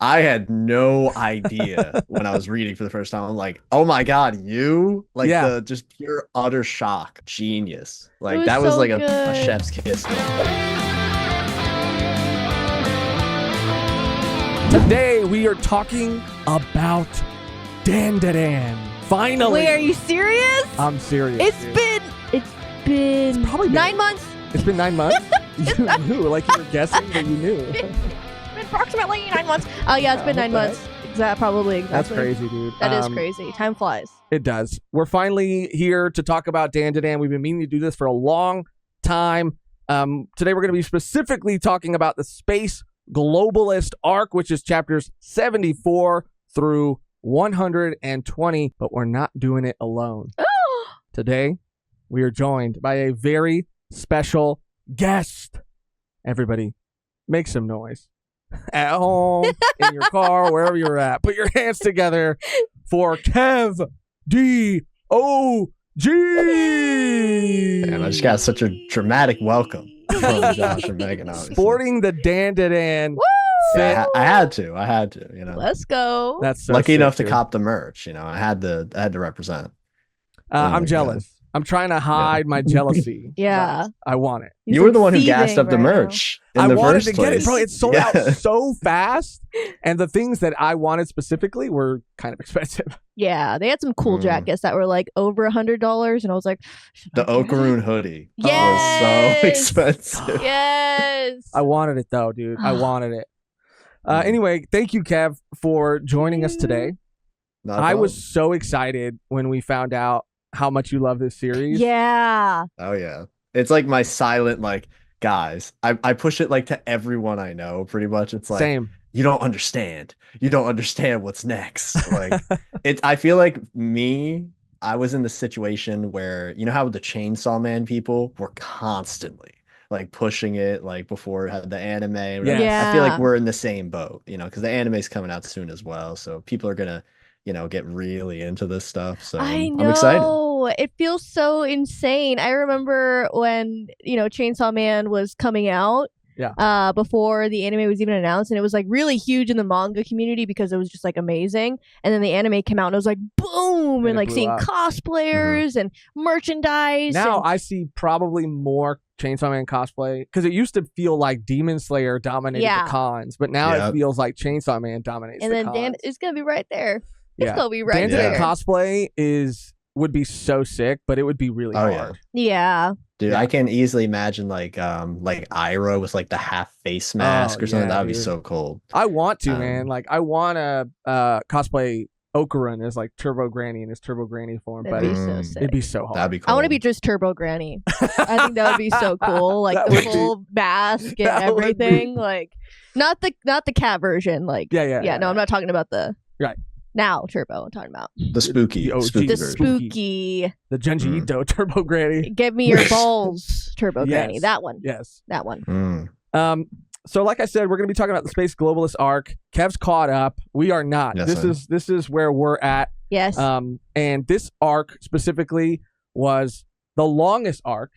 I had no idea when I was reading for the first time. I'm like, oh my God, you? Like Yeah. the just pure utter shock. Genius. It Like was that was so like a good. chef's kiss moment. Today we are talking about Dandadan. Finally. Wait, are you serious? I'm serious. It's dude. been probably been 9 months. It's been 9 months? You knew, like you were guessing, but you knew. Been approximately 9 months. Oh yeah, it's been Yeah, 9 what the months. Exactly. That's crazy, dude. That is crazy. Time flies. It does. We're finally here to talk about Dandadan. We've been meaning to do this for a long time. Today we're going to be specifically talking about the Space Globalist arc, which is chapters 74 through 120, but we're not doing it alone. Today, we are joined by a very special guest. Everybody, make some noise. At home, in your car, wherever you're at. Put your hands together for Kev D O G. And I just got such a dramatic welcome from Josh and Megan. Obviously. Sporting the Dandadan. Woo! Yeah, I had to, you know. Let's go. That's so Lucky sick, enough to dude. cop the merch, you know. I had to represent. I'm my jealous. I'm trying to hide my jealousy. Yeah. I want it. He's You were like the one who thieving gassed up the right now. merch in I the wanted first to get it, place. bro. It sold Yeah. out so fast. And the things that I wanted specifically were kind of expensive. Yeah, they had some cool Mm. jackets that were like over $100, and I was like, should The I get it? Okaroon hoodie Yes! was so expensive. Yes. I wanted it though, dude. I wanted it. Anyway, thank you, Kev, for joining us today. Not a I was problem. so excited when we found out how much you love this series. Yeah. Oh yeah. It's like my silent like guys. I push it like to everyone I know pretty much. It's like Same. you don't understand. You don't understand what's next. Like I feel like I was in the situation where you know how the Chainsaw Man people were constantly like pushing it like before it had the anime. And whatever. Yes. I feel like Yeah. we're in the same boat, you know, because the anime's coming out soon as well. So people are gonna, you know, get really into this stuff. So I I'm excited. know. It feels so insane. I remember when, Chainsaw Man was coming out. Yeah. Before the anime was even announced, and it was like really huge in the manga community because it was just like amazing. And then the anime came out, and it was like boom, And and it like blew seeing up. cosplayers and merchandise. Now and I see probably more Chainsaw Man cosplay because it used to feel like Demon Slayer dominated Yeah. the cons, but now Yep. it feels like Chainsaw Man dominates and the then cons. Dan is gonna be right there. Yeah. It's gonna be right Dandadan there. Yeah. cosplay would be so sick, but it would be really Oh, yeah. hard. Yeah. Dude, Yeah. I can easily imagine like Ira with like the half face mask or something. yeah, That would be dude. so cool. I want to, Um, man. Like I want to cosplay Okaran as like Turbo Granny in his Turbo Granny form, That'd but be so Mm. sick. it'd be so hard. That'd be cool. I want to be just Turbo Granny. I think that would be so cool. Like That the would be- full mask and that would be- everything. Like not the cat version. Like Yeah. no, I'm not talking about the Right. now Turbo. I'm talking about the spooky, The OG. spooky the version. spooky. The Genji Mm. Ito Turbo Granny. Give me your balls, Turbo Granny. Yes. That one. Yes. That one. Mm. So like I said, we're going to be talking about the Space Globalist arc. Kev's caught up. We are not. Yes, this sir. is where we're at. Yes. And this arc specifically was the longest arc,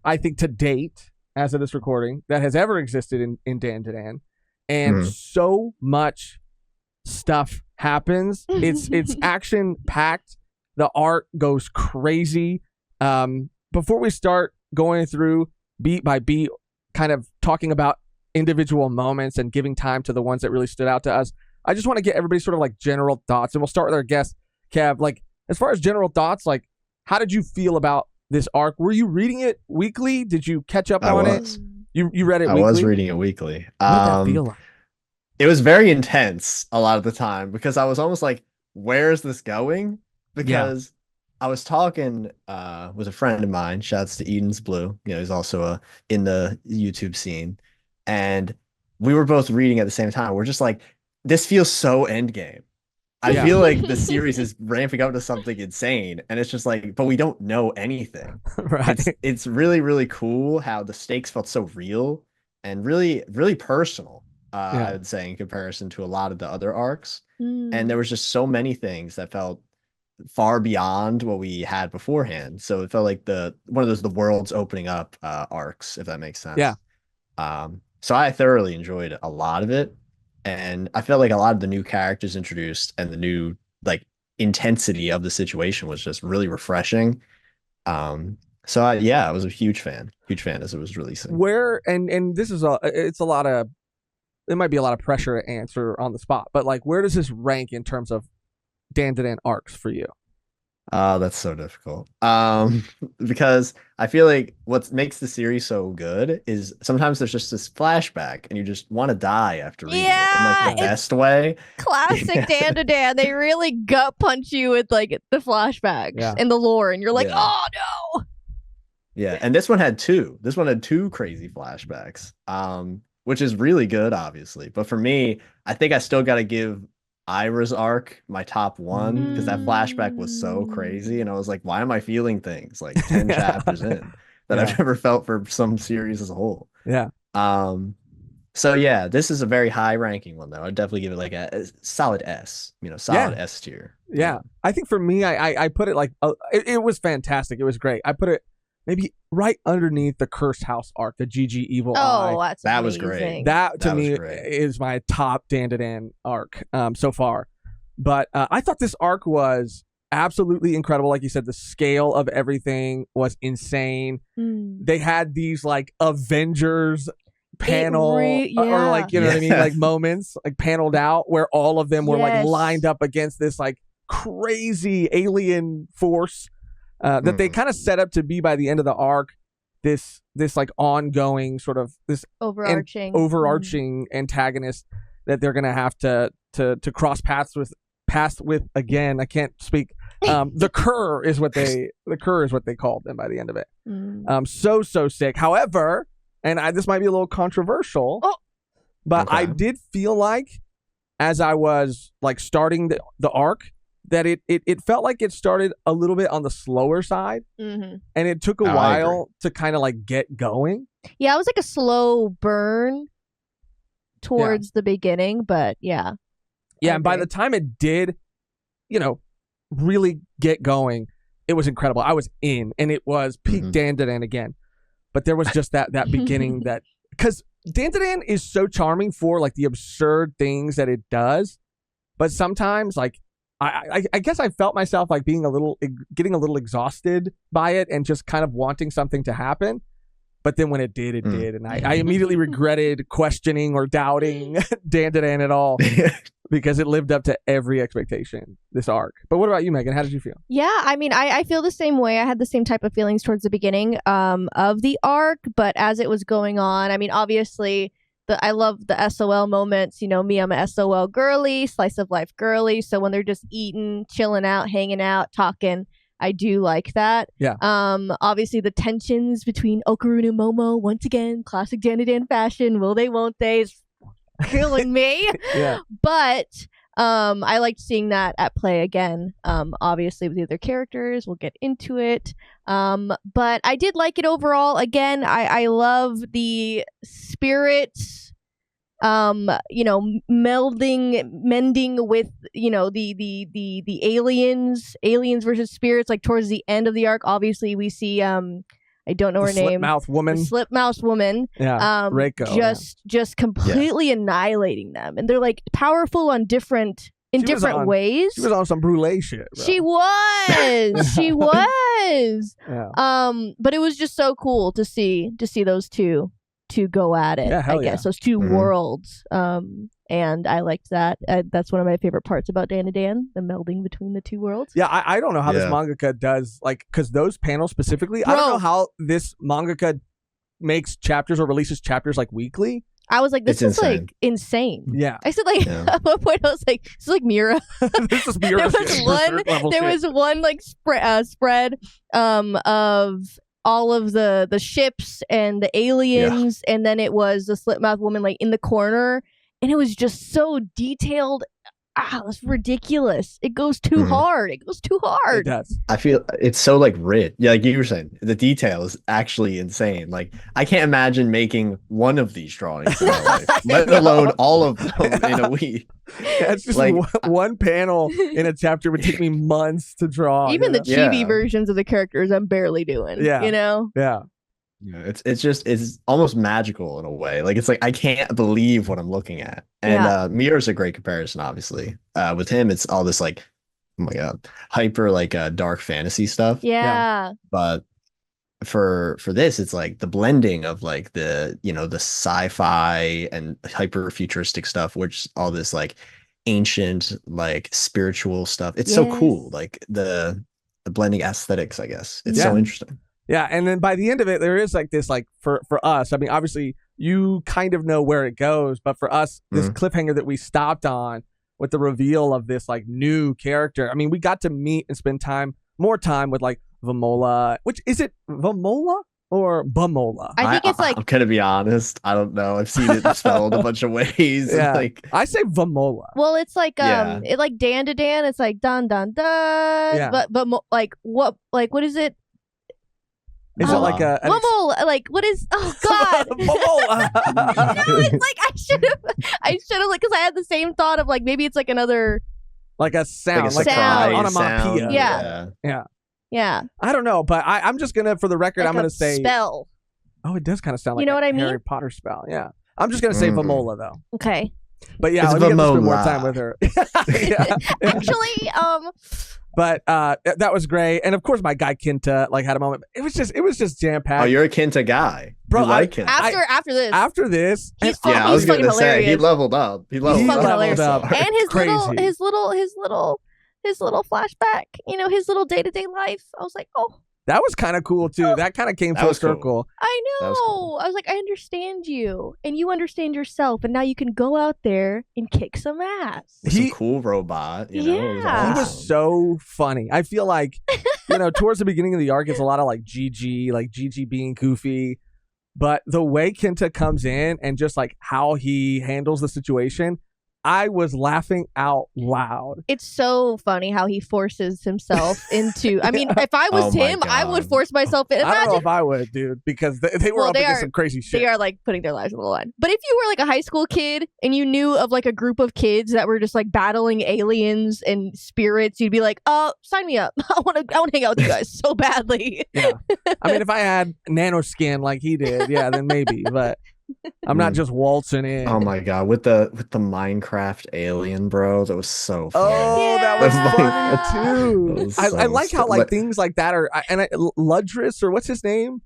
I think, to date, as of this recording, that has ever existed in Dandadan. And Mhm. so much stuff happens. It's action packed. The art goes crazy. Before we start going through beat by beat, kind of talking about individual moments and giving time to the ones that really stood out to us, I just want to get everybody sort of like general thoughts, and we'll start with our guest, Kev. Like, as far as general thoughts, like, how did you feel about this arc? Were you reading it weekly? Did you catch up I on was. it? You read it I weekly? was reading it weekly. What did that feel like? It was very intense a lot of the time because I was almost like, where is this going? Because I was talking with a friend of mine, shouts to Eden's Blue, you know, he's also in the YouTube scene, and we were both reading at the same time. We're just like, this feels so endgame. I Yeah. feel like the series is ramping up to something insane, and it's just like, but we don't know anything. Right. It's really, really cool how the stakes felt so real and really, really personal. Yeah. I would say in comparison to a lot of the other arcs. Mm. And there was just so many things that felt far beyond what we had beforehand. So it felt like one of those the world's opening up arcs, if that makes sense. Yeah. So I thoroughly enjoyed a lot of it. And I felt like a lot of the new characters introduced and the new like intensity of the situation was just really refreshing. So yeah, I was a huge fan as it was releasing. Where and this is it's a lot of, it might be a lot of pressure to answer on the spot, but like where does this rank in terms of Dandadan arcs for you? That's so difficult. Because I feel like what makes the series so good is sometimes there's just this flashback and you just want to die after reading it in like Yeah, the best way. classic Yeah. Dandadan. They really gut punch you with like the flashbacks Yeah. and the lore, and you're like, Yeah. oh no. Yeah, and this one had two. This one had two crazy flashbacks, which is really good, obviously. But for me, I think I still got to give Ira's arc my top one because that flashback was so crazy, and I was like, why am I feeling things like 10 chapters in that I've never felt for some series as a whole? Yeah. So yeah, this is a very high ranking one though. I'd definitely give it like a solid S, solid S tier. Yeah. I think for me, I put it like, it was fantastic. It was great. I put it maybe right underneath the Cursed House arc, the GG Evil Eye. Oh, That was great. amazing. That to That was me great. is my top Dandadan arc so far. But I thought this arc was absolutely incredible. Like you said, the scale of everything was insane. They had these like Avengers panel or like, you know what I mean, Yeah. like moments like paneled out where all of them were like Yes. lined up against this like crazy alien force that they kind of set up to be by the end of the arc this like ongoing sort of this overarching antagonist that they're gonna have to cross paths with again. I can't speak. The Cur is what they called them by the end of it. So sick. However, and this might be a little controversial, but Okay. I did feel like as I was like starting the arc that it felt like it started a little bit on the slower side, and it took a while to kind of like get going. Yeah, it was like a slow burn towards the beginning, but yeah. Yeah, and by the time it did, really get going, it was incredible. I was in, and it was peak Dandadan again. But there was just that beginning that, because Dandadan is so charming for like the absurd things that it does, but sometimes like I guess I felt myself like getting a little exhausted by it and just kind of wanting something to happen. But then when it did, and I immediately regretted questioning or doubting Dandadan at all because it lived up to every expectation, this arc. But what about you, Megan? How did you feel? Yeah, I mean, I feel the same way. I had the same type of feelings towards the beginning of the arc, but as it was going on, I mean, obviously, I love the SOL moments. Me, I'm a SOL girly, slice of life girly. So when they're just eating, chilling out, hanging out, talking, I do like that. Yeah. Obviously, the tensions between Okarun and Momo, once again, classic Dandadan fashion. Will they, won't they? Is killing me. Yeah. But I liked seeing that at play again. Obviously, with the other characters, we'll get into it. But I did like it overall. Again, I love the spirits. Mending with the aliens versus spirits. Like towards the end of the arc, obviously we see I don't know her name. Slip-mouth woman. The slip-mouse woman. Yeah. Reiko. Just completely annihilating them, and they're like powerful on different ways. She was on some brulee shit, bro. She was. She was. Yeah. But it was just so cool to see those two go at it. Yeah, hell I guess yeah. those two worlds. And I liked that. That's one of my favorite parts about Dandadan, the melding between the two worlds. Yeah, I don't know how this mangaka does, like, because those panels specifically, I don't know how this mangaka makes chapters or releases chapters like weekly. I was like, this is insane. like insane. Yeah. I said like at one point I was like, this is like Mira. This is Mira there was one like spread of all of the ships and the aliens, and then it was the slipmouth woman like in the corner, and it was just so detailed. It's ridiculous. It goes too hard. It goes too hard. It does. I feel it's so like rich. Yeah, like you were saying, the detail is actually insane. Like I can't imagine making one of these drawings in my life, let alone all of them in a week. Yeah, it's just like one panel in a chapter would take me months to draw. Even the chibi Yeah. versions of the characters I'm barely doing. Yeah. You know? Yeah. Yeah, it's almost magical in a way. Like it's like I can't believe what I'm looking at. And Yeah. Mirror's a great comparison, obviously. With him, it's all this like, oh my God, hyper like dark fantasy stuff. Yeah. Yeah. But for this, it's like the blending of like the sci-fi and hyper futuristic stuff, which all this like ancient like spiritual stuff. It's so cool. Yes. Like the blending aesthetics, I guess. It's Yeah. so interesting. Yeah, and then by the end of it, there is like this, like for us. I mean, obviously, you kind of know where it goes, but for us, this cliffhanger that we stopped on with the reveal of this like new character. I mean, we got to meet and spend more time with like Vamola. Which is it, Vamola or Bamola? I think it's like I'm gonna be honest. I don't know. I've seen it spelled a bunch of ways. Yeah. Like I say Vamola. well, it's like Yeah. it like Dandadan. It's like dun dun dun. Yeah. But like what is it? Is it like a Vamola, like what is? Oh God. Vamola? No, it's like I should have like because I had the same thought of like maybe it's like another. Like a sound, like like a Sound. an surprise onomatopoeia. sound. Yeah. Yeah. Yeah. I don't know, but I'm just gonna, for the record, Like I'm gonna a say spell. Oh, it does kind of sound like You know a what I mean? Harry Potter spell. Yeah. I'm just gonna say Vamola though. Okay. But yeah, It's let me get to spend more Vamola. time with her. Yeah. Actually, But that was great, and of course my guy Kinta like had a moment. It was just jam packed. Oh, you're a Kinta guy. Bro, You like him. after this, After this, he's and- Yeah, I was he's fucking gonna say he hilarious. leveled up. He leveled He's up. fucking hilarious. up. And Crazy. his little flashback, his little day-to-day life. I was like, oh, that was kind of cool too. That kind of came That full was cool. circle. I know. That was cool. I was like, I understand you, and you understand yourself, and now you can go out there and kick some ass. Some He- cool robot. You know, it was Yeah. He awesome. was so funny. I feel like, towards the beginning of the arc, it's a lot of like Gigi being goofy. But the way Kenta comes in and just like how he handles the situation, I was laughing out loud. It's so funny how he forces himself into. I mean, if I was Oh my him, I would God. force myself in. I don't know Imagine if I would, dude, because they were Well, up they against are- some crazy shit. they are like putting their lives on the line. But if you were like a high school kid and you knew of like a group of kids that were just like battling aliens and spirits, you'd be like, "Oh, sign me up! I want to hang out with you guys so badly." Yeah. I mean, if I had nanoskin like he did, yeah, then maybe. But I'm not just waltzing in. Oh my God, with the Minecraft alien, bro, that was so funny. Oh, that Yeah. was That fun too. was I so like how stu- like but- things like that are, Ludris, or what's his name?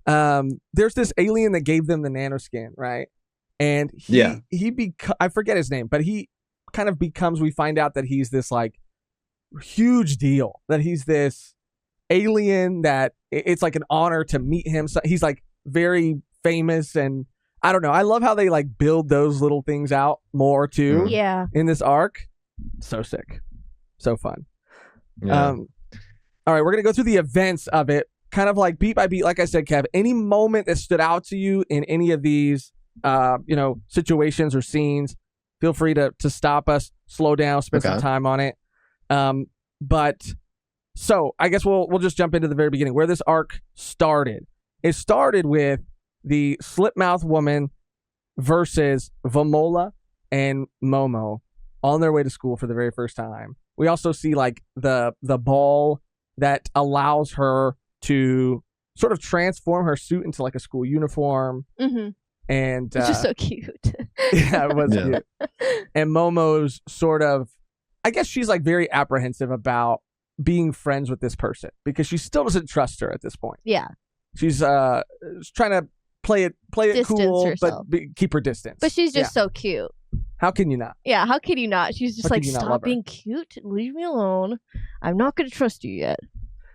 There's this alien that gave them the nanoskin, right? And I forget his name, but he kind of becomes. We find out that he's this like huge deal. That he's this alien that it's like an honor to meet him. So he's like very famous, and I don't know. I love how they like build those little things out more too Yeah. in this arc. So sick, so fun. Yeah. All right, we're gonna go through the events of it, kind of like beat by beat. Like I said, Kev, any moment that stood out to you in any of these, situations or scenes, feel free to stop us, slow down, spend some Okay. time on it. But so I guess we'll just jump into the very beginning where this arc started. It started with the Slipmouth woman versus Vamola and Momo on their way to school for the very first time. We also see like the ball that allows her to sort of transform her suit into like a school uniform, Mm-hmm. and It's just so cute. yeah, it was Yeah. cute. And Momo's sort of, I guess she's like very apprehensive about being friends with this person because she still doesn't trust her at this point. Yeah. She's trying to play it Distance cool, herself. but keep her distance. But she's just so cute. How can you not? Yeah, how could you not? She's just How like, could you not love stop her?" being cute. Leave me alone. I'm not going to trust you yet.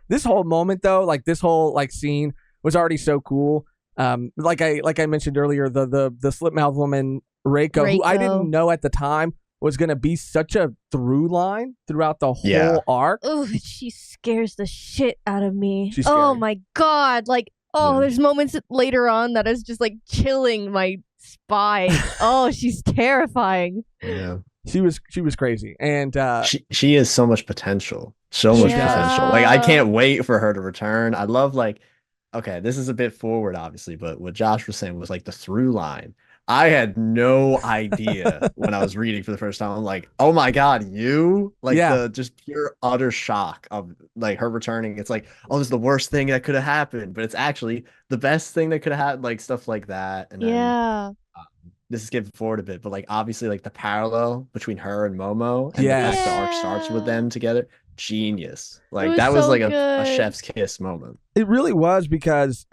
This whole moment though, like this whole like scene was already so cool. Like I mentioned earlier, the Slipmouth woman Reiko, who I Reiko. didn't know at the time was going to be such a through line throughout the whole Yeah. arc. Oh, she scares the shit out of me. She's Oh scary. my God. Like, Yeah. there's moments later on that is just like chilling my spine. Oh, she's terrifying. Yeah. She was crazy, and She has so much potential. So much Yeah. potential. Like I can't wait for her to return. I love like, okay, this is a bit forward, obviously, but what Josh was saying was like the through line. I had no idea when I was reading for the first time. I'm like, oh my God, you? Like Yeah. the just pure utter shock of like her returning. It's like, oh, this is the worst thing that could have happened, but it's actually the best thing that could have happened, like stuff like that. And then Yeah. this is skipping forward a bit, but like obviously like the parallel between her and Momo and the fact the Yes. arc starts with them together, genius. Like was that was so like a good. chef's kiss moment. It really was because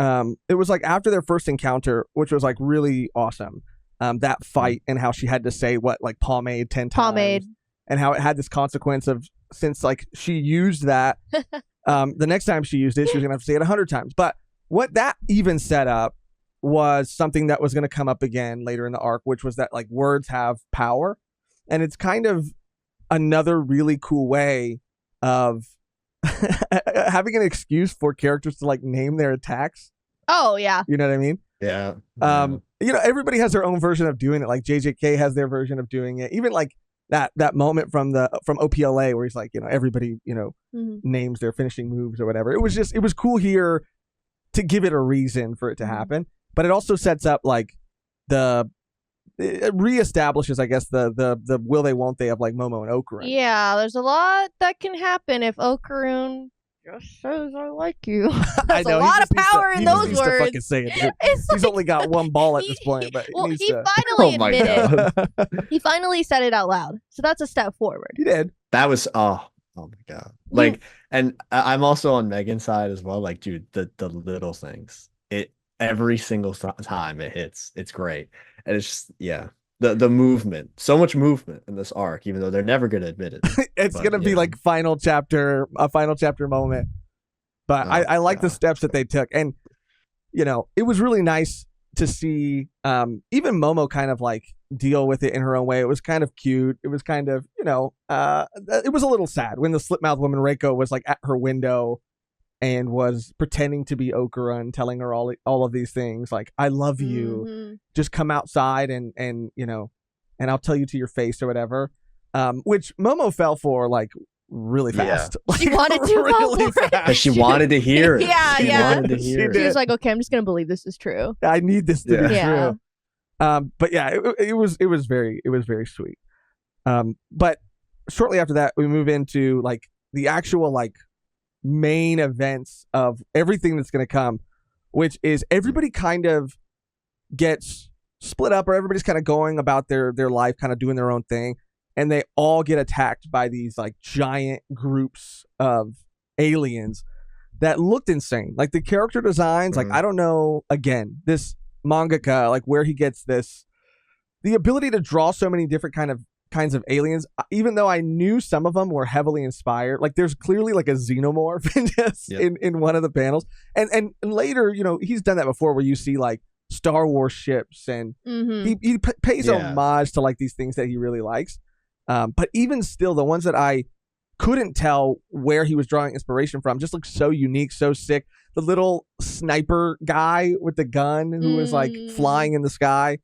it was like after their first encounter, which was like really awesome. That fight and how she had to say what like pomade 10 times. Pomade. And how it had this consequence of since like she used that, the next time she used it, she was gonna have to say it 100 times. But what that even set up was something that was gonna come up again later in the arc, which was that like words have power. And it's kind of another really cool way of having an excuse for characters to like name their attacks. Oh yeah. You know what I mean? Yeah. You know, everybody has their own version of doing it. Like JJK has their version of doing it. Even like that moment from OPLA where he's like, you know, everybody, you know, names their finishing moves or whatever. It was cool here to give it a reason for it to happen. But it also sets up like it reestablishes, I guess, the will they won't they of like Momo and Okarun. Yeah, there's a lot that can happen if Okarun just says I like you. I There's know, a lot of power in those He needs to words. fucking say it, dude. It's He's like- only got one ball at this point, but well, needs he to... finally Oh my admitted. God. He finally said it out loud, so that's a step forward. He did. That was oh my God. Like, and I'm also on Megan's side as well. Like, dude, the little things. It every single time it hits, it's great. And it's just the movement. So much movement in this arc, even though they're never gonna admit it. It's gonna be like a final chapter moment. But I like the steps that they took. And you know, it was really nice to see even Momo kind of like deal with it in her own way. It was kind of cute. It was kind of, you know, it was a little sad when the slip-mouthed woman Reiko was like at her window and was pretending to be Okarun, telling her all of these things like, I love you. Just come outside and you know, and I'll tell you to your face or whatever. Which Momo fell for like really fast. Yeah. She wanted to really fast. She wanted to hear it. Yeah, she wanted to hear She it. was like, okay, I'm just gonna believe this is true. I need this to be Yeah. true. But yeah, it was very sweet. But shortly after that, we move into like the actual like main events of everything that's going to come, which is everybody kind of gets split up, or everybody's kind of going about their life, kind of doing their own thing, and they all get attacked by these like giant groups of aliens that looked insane. Like the character designs, like I don't know, again, this mangaka, like where he gets the ability to draw so many different kinds of aliens, even though I knew some of them were heavily inspired. Like there's clearly like a xenomorph in one of the panels, and later, you know, he's done that before where you see like Star Wars ships, and he pays homage to like these things that he really likes. But even still, the ones that I couldn't tell where he was drawing inspiration from just looked so unique, so sick. The little sniper guy with the gun who was like flying in the sky.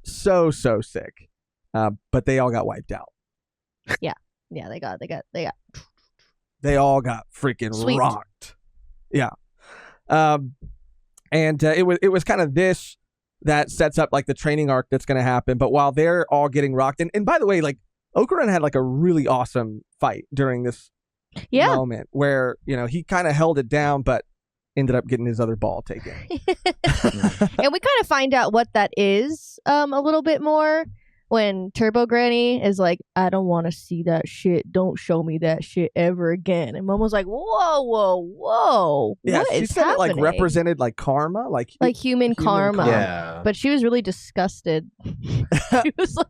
So sick. But they all got wiped out. Yeah, they got. They all got freaking rocked. Yeah. And it was kind of this that sets up like the training arc that's going to happen. But while they're all getting rocked, and by the way, like Okarun had like a really awesome fight during this moment where, you know, he kind of held it down, but ended up getting his other ball taken. And we kind of find out what that is a little bit more when Turbo Granny is like, I don't want to see that shit. Don't show me that shit ever again. And Momo's like, whoa. Yeah, what she is said happening? it like represented like karma, like human karma. Yeah. But she was really disgusted. She was like,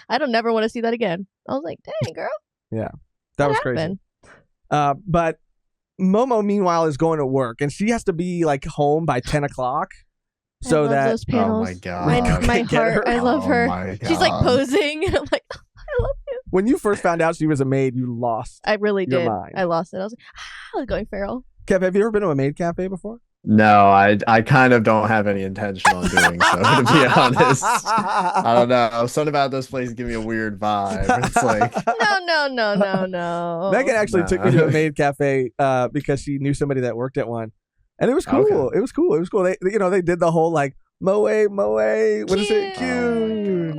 I don't never want to see that again. I was like, dang, girl. Yeah, that was crazy. But Momo, meanwhile, is going to work, and she has to be like home by 10 o'clock. So that those panels. Oh my God. My heart. I love her. She's like posing. I'm like, oh, I love you. When you first found out she was a maid, you lost. I really your did. mind. I lost it. I was like, I was going feral. Kev, have you ever been to a maid cafe before? No, I kind of don't have any intention on doing so, to be honest. I don't know. Something about this place give me a weird vibe. It's like No. Megan actually took me to a maid cafe because she knew somebody that worked at one. And it was cool. Okay. It was cool. They, you know, they did the whole like Moe, what is it? Cute.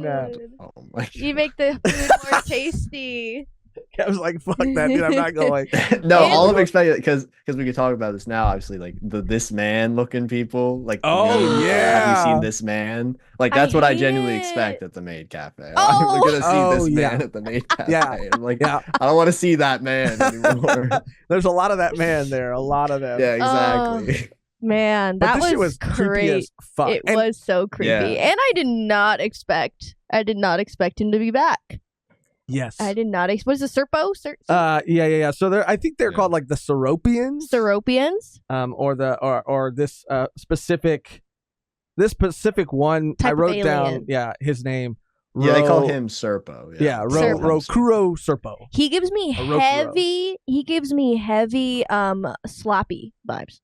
Oh my god. You make the food more tasty. I was like, fuck that, dude. I'm not going. No, all I'm expecting, because we could talk about this now, obviously, like this man looking people, like, have you seen this man? Like, that's what I genuinely expect at the Maid Cafe. I'm gonna see this man at the Maid Cafe. I'm like, I don't want to see that man anymore. There's a lot of that man there, a lot of them. Yeah, exactly. Man, that was great. creepy as fuck. It was so creepy, and I did not expect him to be back. Yes, I did not. What is the Serpo? Yeah. So I think they're called like the Seropians. Or this specific one. Type I wrote of down his name. Yeah, they call him Serpo. Rokuro Serpo. He gives me heavy. He gives me heavy. Slappy vibes.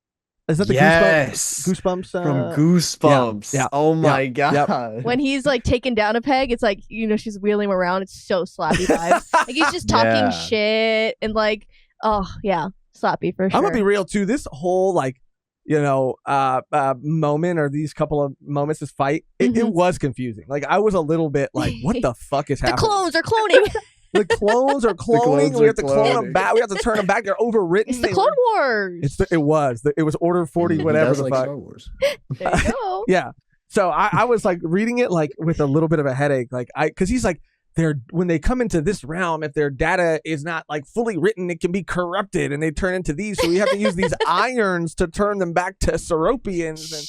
Is that the Goosebumps? From Goosebumps. Yeah. Oh my god. Yep. When he's like taking down a peg, it's like, she's wheeling him around. It's so slappy vibes. Like he's just talking shit and like, oh yeah, slappy for sure. I'm gonna be real too. This whole moment or these couple of moments, this fight, it was confusing. Like I was a little bit like, what the fuck is happening? The clones are cloning. The clones are cloning. We have to clone them back. We have to turn them back. They're overwritten. It's the Clone Wars. It was Order 40, whatever the fuck. Star Wars. There you go. Yeah. So I was like reading it like with a little bit of a headache, like because he's like, when they come into this realm, if their data is not like fully written, it can be corrupted and they turn into these. So we have to use these irons to turn them back to Seropians. And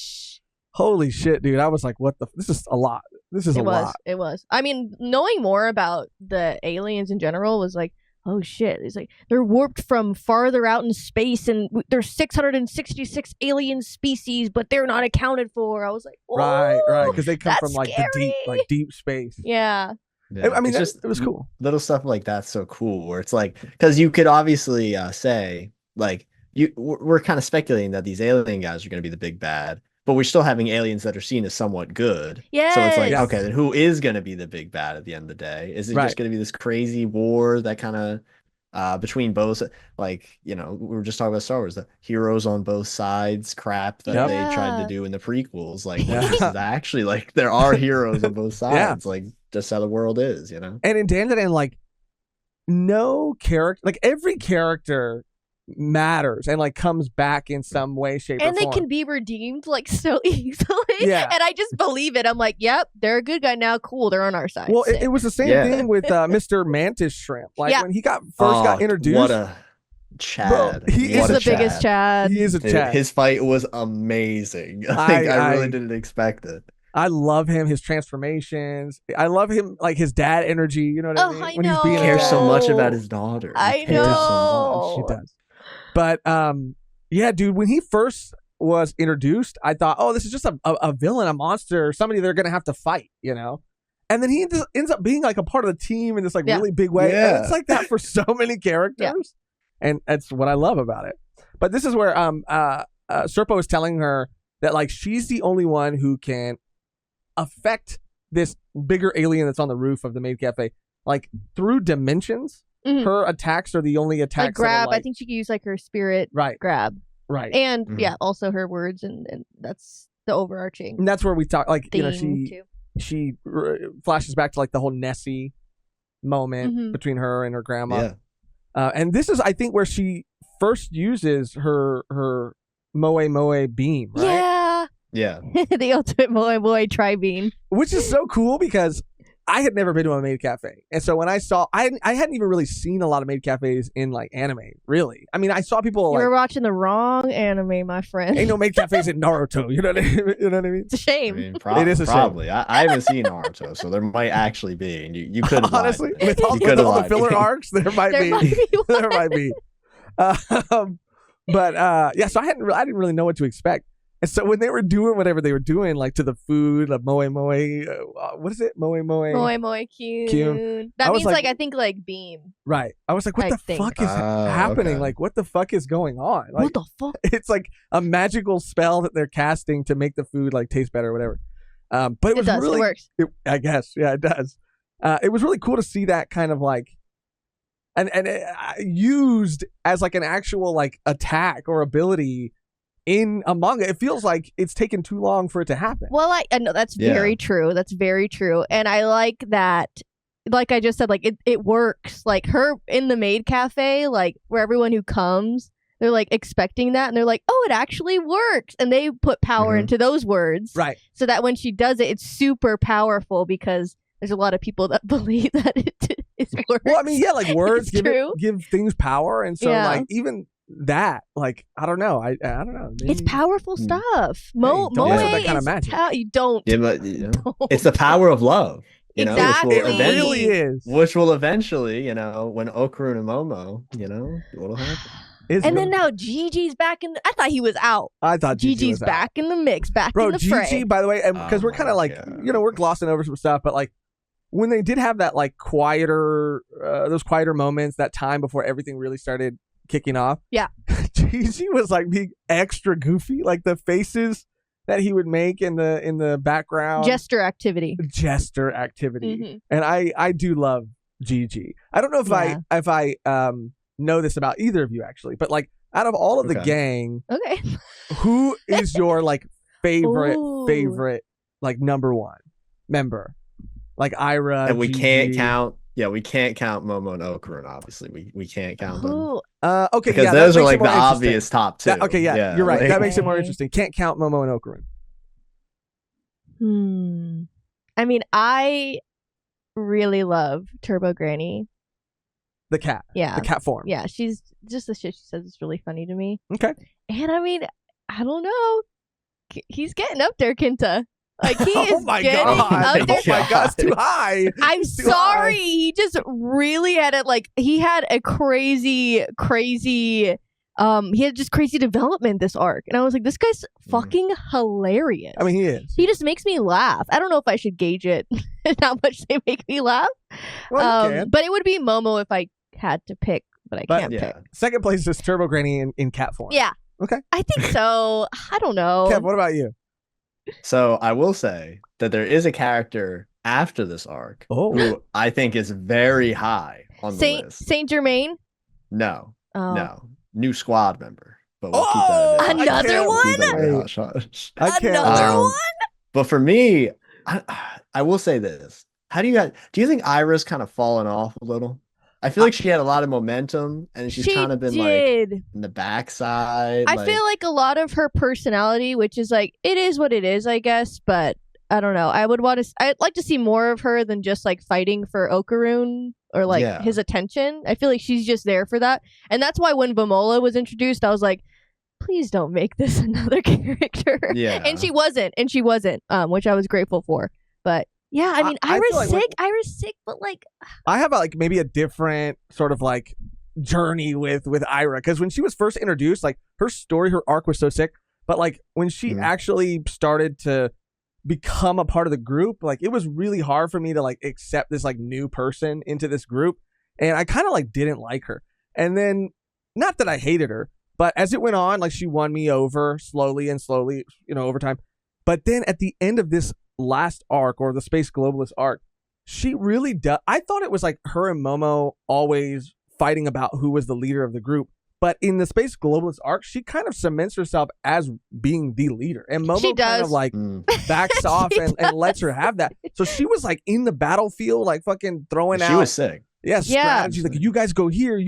holy shit, dude! I was like, what the? This is a lot. This is a lot. It was. I mean, knowing more about the aliens in general was like, oh shit. It's like they're warped from farther out in space, and there's 666 alien species, but they're not accounted for. I was like, right, because they come from like scary. the deep space. Yeah. I mean, it was cool. Little stuff like that's so cool. Where it's like, because you could obviously say like we're kind of speculating that these alien guys are going to be the big bad. But we're still having aliens that are seen as somewhat good. Yeah. So it's like, okay, then who is going to be the big bad at the end of the day? Is it just going to be this crazy war that kind of between both, like, we were just talking about Star Wars, the heroes on both sides crap that they tried to do in the prequels. Like, this is actually like there are heroes on both sides. Like, just how the world is, And in Dandadan, like, no character, like every character matters and like comes back in some way, shape, or form. And they can be redeemed like so easily. Yeah. And I just believe it. I'm like, yep, they're a good guy now. Cool, they're on our side. Well, it was the same thing with Mr. Mantis Shrimp. Like when he first got introduced. What a Chad. Bro, he is the biggest Chad. He is a Chad. His fight was amazing. I really didn't expect it. I love him, his transformations. I love him, like his dad energy. You know what I mean? When he's being he cares so much about his daughter. I know. So much. She does. But yeah, dude, when he first was introduced, I thought, oh, this is just a villain, a monster, somebody they're gonna have to fight, And then he ends up being like a part of the team in this like really big way. Yeah. And it's like that for so many characters, and that's what I love about it. But this is where Serpo is telling her that like she's the only one who can affect this bigger alien that's on the roof of the Maid Cafe, like through dimensions. Mm-hmm. Her attacks are the only attacks. Like grab, I think she could use like her spirit grab. Right. And also her words, and that's the overarching. And that's where we talk, like, she flashes back to like the whole Nessie moment between her and her grandma. Yeah. And this is, I think, where she first uses her Moe beam, right? Yeah. The ultimate Moe tri-beam. Which is so cool because I had never been to a Maid Cafe. And so when I saw, I hadn't even really seen a lot of Maid Cafes in like anime, really. I mean, I saw people You were watching the wrong anime, my friend. Ain't no Maid Cafes in Naruto, you know what I mean? You know what I mean? It's a shame. I mean, it is a probably. shame. I haven't seen Naruto, so there might actually be. And you could have honestly, with all the filler arcs, there might be. There might be. But yeah, so I didn't really know what to expect. And so when they were doing whatever they were doing, like to the food, like what is it? Moe Kyun. That means like I think like beam. Right. I was like, what the fuck is happening? Okay. Like, what the fuck is going on? Like, what the fuck? It's like a magical spell that they're casting to make the food like taste better or whatever. But it does. Really, it works. I guess. Yeah, it does. It was really cool to see that kind of like, and used as like an actual like attack or ability in a manga, it feels like it's taken too long for it to happen. Well, I know that's very true. That's very true. And I like that, like I just said, like it works. Like her in the Maid Cafe, like where everyone who comes, they're like expecting that, and they're like, oh, it actually works. And they put power into those words. Right. So that when she does it, it's super powerful because there's a lot of people that believe that it works. Well, I mean, yeah, like words give things power. And so like even that, like, I don't know. I don't know. Maybe, it's powerful stuff. Moe that kind of magic. You don't. Yeah, but, it's the power of love. You know, exactly. It really is. Which will eventually, you know, when Okarun and Momo, you know, what'll happen. And then now Gigi's back in. I thought he was out. I thought Gigi's back in the mix, back in the fray. Gigi, by the way, because we're kind of like, you know, we're glossing over some stuff, but like when they did have that like quieter, those quieter moments, that time before everything really started kicking off. Yeah. Gigi was like being extra goofy, like the faces that he would make in the background. Gesture activity. Mm-hmm. And I do love Gigi. I don't know if I know this about either of you actually, but like out of all of the gang, who is your like favorite like number one member? Like Ira, and we Gigi. can't count. Yeah, we can't count Momo and Okarun. Obviously, we can't count them. Okay, because those are like the obvious top two. You're right. That makes it more interesting. Can't count Momo and Okarun. I mean, I really love Turbo Granny. The cat. Yeah. The cat form. Yeah, she's just the shit she says is really funny to me. Okay. And I mean, I don't know. He's getting up there, Kinta. Like he is oh my getting god! Up there. Oh my god! It's too high. I'm sorry. He just really had it. Like he had a crazy. He had just crazy development this arc, and I was like, this guy's fucking hilarious. I mean, he is. He just makes me laugh. I don't know if I should gauge it how much they make me laugh. Well, you can. But it would be Momo if I had to pick, but I can't pick. Second place is Turbo Granny in cat form. Yeah. Okay. I think so. I don't know. Kev, what about you? So I will say that there is a character after this arc who I think is very high on the list. Saint Germain? No. New squad member. But we'll keep that another one? Another one? But for me, I will say this. Do you think Ira's kind of fallen off a little? I feel like she had a lot of momentum, and she's kind of been like in the backside. I feel like a lot of her personality, which is like it is what it is, I guess. But I don't know. I'd like to see more of her than just like fighting for Okarun or like his attention. I feel like she's just there for that, and that's why when Vamola was introduced, I was like, please don't make this another character. Yeah, and she wasn't, which I was grateful for. But yeah, I mean, Ira's sick, but like I have like maybe a different sort of like journey with Ira, because when she was first introduced, like her story, her arc was so sick, but like when she actually started to become a part of the group, like it was really hard for me to like accept this like new person into this group, and I kind of like didn't like her. And then, not that I hated her, but as it went on, like she won me over slowly, you know, over time. But then at the end of this last arc, or the Space Globalist arc, she really does. I thought it was like her and Momo always fighting about who was the leader of the group, but in the Space Globalist arc, she kind of cements herself as being the leader, and Momo kind of like backs off and lets her have that. So she was like in the battlefield, like fucking throwing out. She was sick. Yeah, strategies like, you guys go here,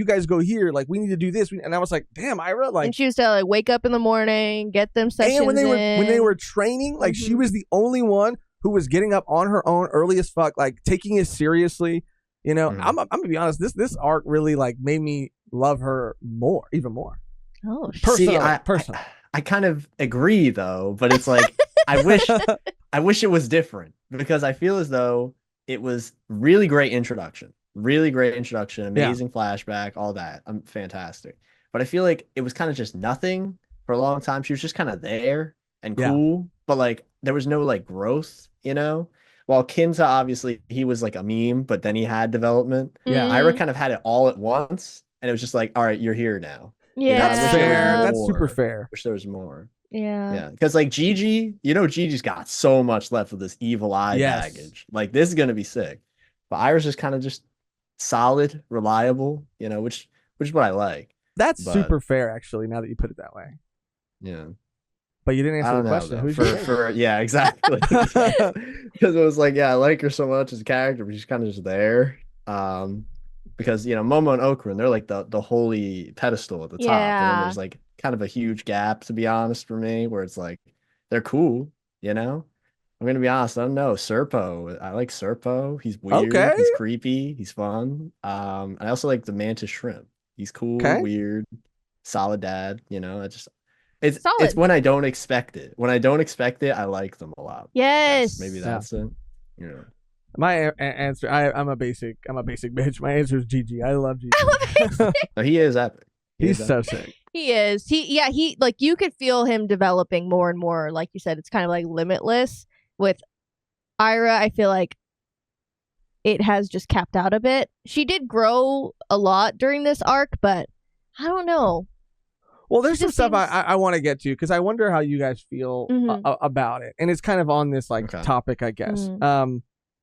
like we need to do this, and I was like, damn, Ira, like. And she was to like wake up in the morning, get them sessions and when they were training, like she was the only one who was getting up on her own early as fuck, like taking it seriously. You know, I'm gonna be honest, this arc really like made me love her even more. Oh, personally. I kind of agree though, but it's like I wish it was different, because I feel as though it was really great introduction, amazing flashback, all that. I'm fantastic. But I feel like it was kind of just nothing for a long time. She was just kind of there and cool, but like there was no like growth, you know? While Kinta, obviously, he was like a meme, but then he had development. Yeah. Ira kind of had it all at once, and it was just like, all right, you're here now. Yeah. You know, That's fair. That's super fair. Wish there was more. Yeah. Yeah. Because like Gigi, you know, Gigi's got so much left with this evil eye baggage. Like this is gonna be sick. But Ira's just kind of just solid, reliable, you know, which is what I like. That's super fair, actually, now that you put it that way. Yeah. But you didn't I answer don't the know question. though. Who's your favorite? For yeah, exactly. Because it was like, yeah, I like her so much as a character, but she's kind of just there. Because Momo and Okarun, they're like the holy pedestal at the top, and then Yeah. there's like kind of a huge gap, to be honest, for me, where it's like they're cool. I'm gonna be honest. I don't know Serpo. I like Serpo. He's Okay. weird. He's creepy. He's fun. I also like the Mantis shrimp. He's cool, Okay. weird, solid dad. I just it's Solid. when I don't expect it. When I don't expect it, I like them a lot. Yes. Maybe Yeah. that's it. Yeah. My answer, I'm a basic bitch. My answer is GG. I love GG. No, he is epic. He's so sick. He is. He like you could feel him developing more and more. Like you said, it's kind of like limitless. With Ira, I feel like it has just capped out a bit. She did grow a lot during this arc, but I don't know. Well, there's some just stuff seems- I want to get to because I wonder how you guys feel about it, and it's kind of on this topic, I guess.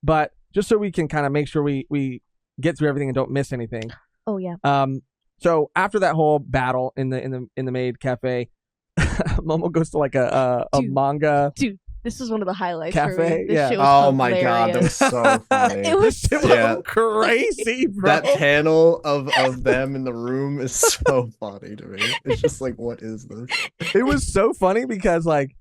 But just so we can kind of make sure we get through everything and don't miss anything. Oh yeah. So after that whole battle in the Maid cafe, Momo goes to like a manga. Dude, this was one of the highlights Cafe, for me. This yeah. shit was Oh my god, that hilarious. was so funny. It was so Yeah. crazy, bro. That panel of them in the room is so funny to me. It's just like, what is this? It was so funny because like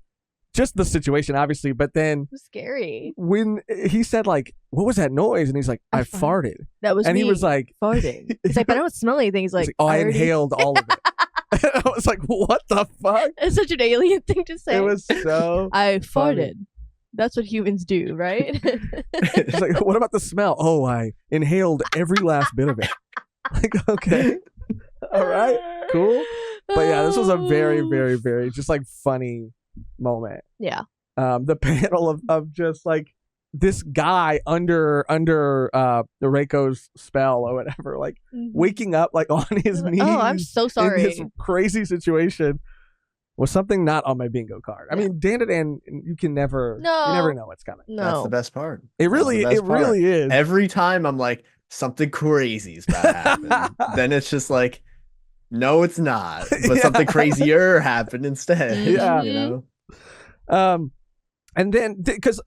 just the situation, obviously, but then It was scary. when he said like, "What was that noise?" and he's like, "I farted," That was and me he was like, farting. He's like, but I don't smell anything. He's like, "Oh, I already-" inhaled all of it." And I was like, "What the fuck?" It's such an alien thing to say. It was so. I funny. farted. That's what humans do, right? It's like, what about the smell? Oh, I inhaled every last bit of it. Like, okay, all right, cool. But yeah, this was a very, very, very just like funny moment. Yeah. The panel of just like this guy under the Reiko's spell or whatever, like waking up like on his knees. Oh, I'm so sorry. In this crazy situation was something not on my bingo card. I mean, Dandadan, you never know what's coming. No. That's the best part. It really is. Every time I'm like, something crazy is about to happen. Then it's just like, no, it's not. But something crazier happened instead. Yeah. And then because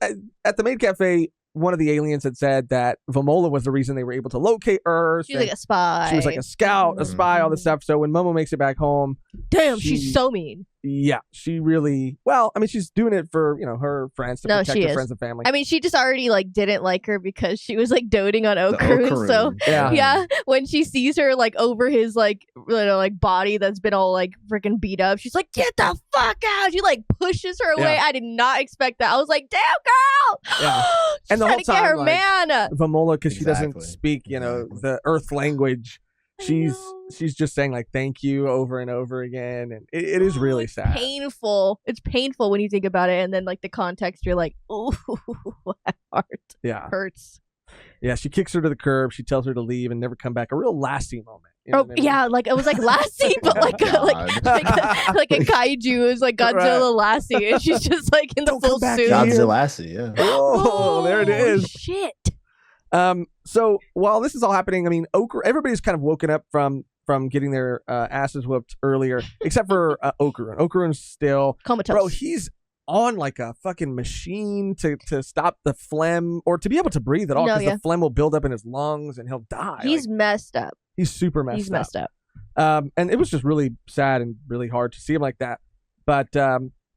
at the Maid Cafe, one of the aliens had said that Vamola was the reason they were able to locate Earth. She was like a spy. She was like a scout, a spy, all this stuff. So when Momo makes it back home, damn, she's so mean. Yeah, she really. Well, I mean, she's doing it for her friends to protect her friends and family. I mean, she just already like didn't like her because she was like doting on Okarun. So yeah, when she sees her like over his like body that's been all like freaking beat up, she's like, "Get the fuck out!" She like pushes her away. I did not expect that. I was like, "Damn girl!" Yeah. And the whole time, to get her like, man. Vamola, because she doesn't speak, the Earth language. She's just saying like thank you over and over again, and it is really sad. Painful. It's painful when you think about it, and then like the context, you're like, "Ooh, my heart." Yeah, hurts. Yeah, she kicks her to the curb. She tells her to leave and never come back. A real Lassie moment. Yeah, like it was like Lassie, but like a kaiju. It was like Godzilla Lassie, and she's just like in the full suit. Godzilla Lassie, yeah. Oh, there it is. Shit. So while this is all happening, I mean, everybody's kind of woken up from getting their asses whooped earlier, except for Okarun. Okarun's still comatose. Bro, he's on like a fucking machine to stop the phlegm or to be able to breathe at all because the phlegm will build up in his lungs and he'll die. He's messed up. He's super messed up. He's messed up. And it was just really sad and really hard to see him like that. But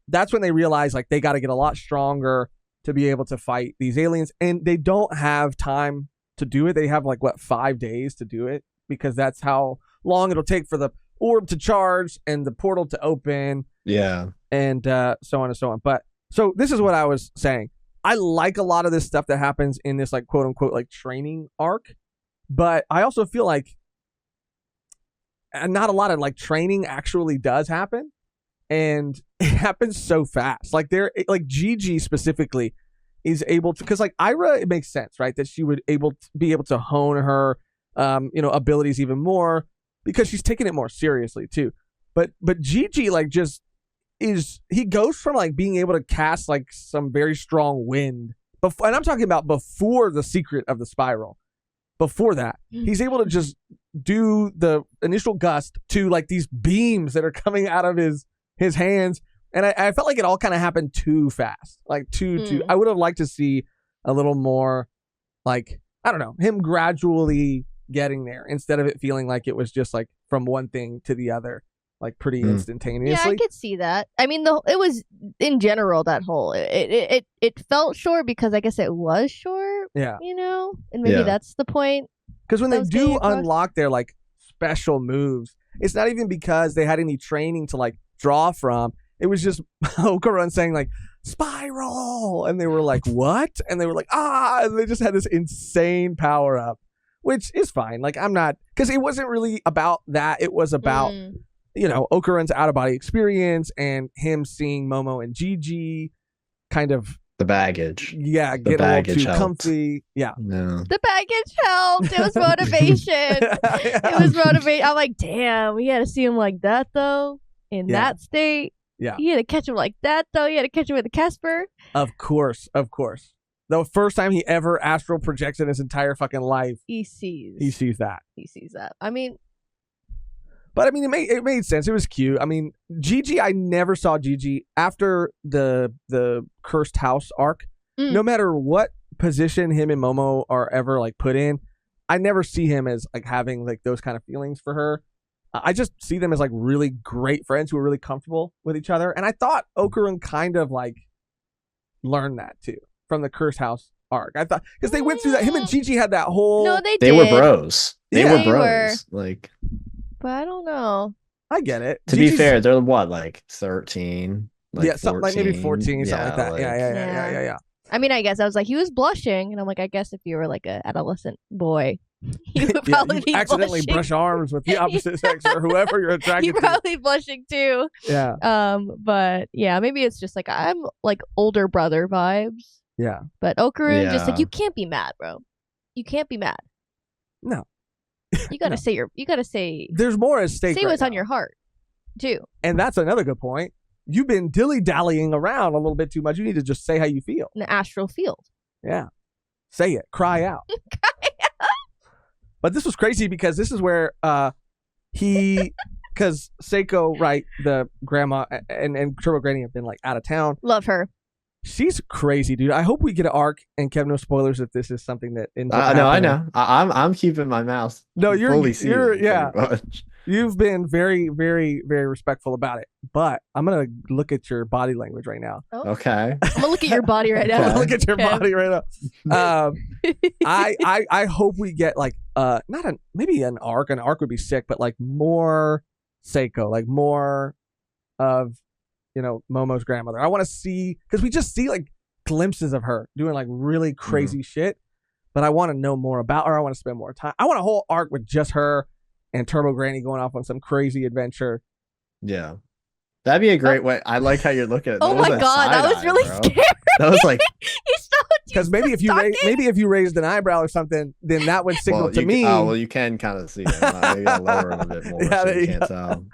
that's when they realize like they got to get a lot stronger to be able to fight these aliens, and they don't have time to do it. They have like 5 days to do it because that's how long it'll take for the orb to charge and the portal to open. Yeah. And so on and so on. But so this is what I was saying. I like a lot of this stuff that happens in this like quote unquote like training arc, but I also feel like not a lot of like training actually does happen. And it happens so fast. Like like Gigi specifically is able to, because like Ira, it makes sense, right? That she would be able to hone her, abilities even more because she's taking it more seriously too. But Gigi like just he goes from like being able to cast like some very strong wind, and I'm talking about before the secret of the spiral. Before that, he's able to just do the initial gust to like these beams that are coming out of his hands, And I felt like it all kind of happened too fast. Like too. I would have liked to see a little more, like, I don't know, him gradually getting there instead of it feeling like it was just like from one thing to the other, like pretty instantaneously. Yeah, I could see that. I mean, it was in general that whole it felt short because I guess it was short. Yeah, you know, and maybe that's the point. Because when they do unlock their like special moves, it's not even because they had any training to like draw from. It was just Okarun saying like spiral, and they were like, what? And they were like, and they just had this insane power up, which is fine. Like, I'm not, because it wasn't really about that. It was about Okarun's out of body experience and him seeing Momo and Gigi kind of the baggage. Yeah, the get a little too helped. comfy. Yeah. No. The baggage helped. It was motivation. It was motivation. I'm like, damn, we had to see him like that though, in that state. Yeah. You had to catch him like that though. You had to catch him with a Casper. Of course. The first time he ever astral projects in his entire fucking life, he sees that. I mean, but I mean, it made sense. It was cute. I mean, Gigi, I never saw Gigi after the Cursed House arc. No matter what position him and Momo are ever like put in, I never see him as like having like those kind of feelings for her. I just see them as like really great friends who are really comfortable with each other. And I thought Okarun kind of like learned that too from the Cursed House arc. I thought because they went through that. Him and Gigi had that whole. No, they were bros. They were bros. Like, but I don't know. I get it. To be fair, they're what, like 13? Like something like maybe 14, something like that. Like, Yeah. I mean, I guess I was like, he was blushing, and I'm like, I guess if you were like an adolescent boy, you would probably be accidentally blushing. brush arms with the opposite sex or whoever you're attracted to. You're probably blushing too. Yeah. But yeah, maybe it's just like I'm like older brother vibes. Yeah. But Okarun just like, you can't be mad, bro. You can't be mad. No. You gotta say there's more at stake. Say what's on your heart, too. And that's another good point. You've been dilly-dallying around a little bit too much. You need to just say how you feel. In the astral field. Yeah. Say it. Cry out. But this was crazy because this is where because Seiko, right, the grandma and Turbo Granny have been like out of town. Love her. She's crazy, dude. I hope we get an arc, and Kev, no spoilers if this is something that ends up no, I know. I'm keeping my mouth. No, you're yeah. You've been very, very, very respectful about it. But I'm gonna look at your body language right now. Oh. Okay. I'm gonna look at your body right now. I'm gonna look at your body right now. I hope we get like maybe an arc. An arc would be sick, but like more Seiko, like more of Momo's grandmother. I want to see, because we just see like glimpses of her doing like really crazy shit, but I want to know more about her. I want to spend more time. I want a whole arc with just her and Turbo Granny going off on some crazy adventure. Yeah. That'd be a great way. I like how you're looking at it. Oh my god, that was really scary. That was like, because maybe if you raised an eyebrow or something, then that would signal to me. Oh well, you can kind of see them. You gotta lower them a bit more, so you can't tell.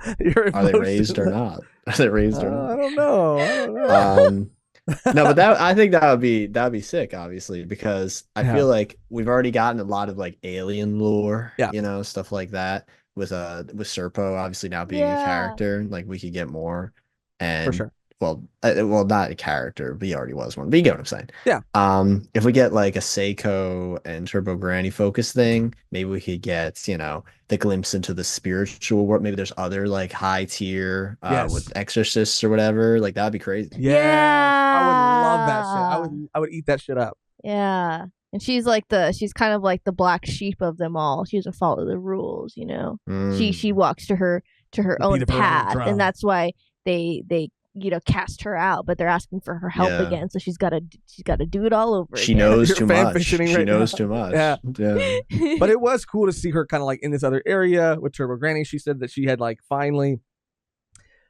Are they raised or not? Are they raised or not? I don't know. No, but I think that'd be sick, obviously, because I feel like we've already gotten a lot of like alien lore, stuff like that. With Serpo obviously now being a character, like we could get more, and for sure. Well, not a character, but he already was one. But you get what I'm saying. Yeah. If we get like a Seiko and Turbo Granny focus thing, maybe we could get the glimpse into the spiritual world. Maybe there's other like high tier with exorcists or whatever. Like that'd be crazy. Yeah. I would love that shit. I would eat that shit up. Yeah. And she's kind of like the black sheep of them all. She doesn't follow the rules, She walks to her own path, and that's why they cast her out, but they're asking for her help again, so she's got to do it all over she again. knows too much. She knows too much. Yeah. But it was cool to see her kind of like in this other area with Turbo Granny. She said that she had like finally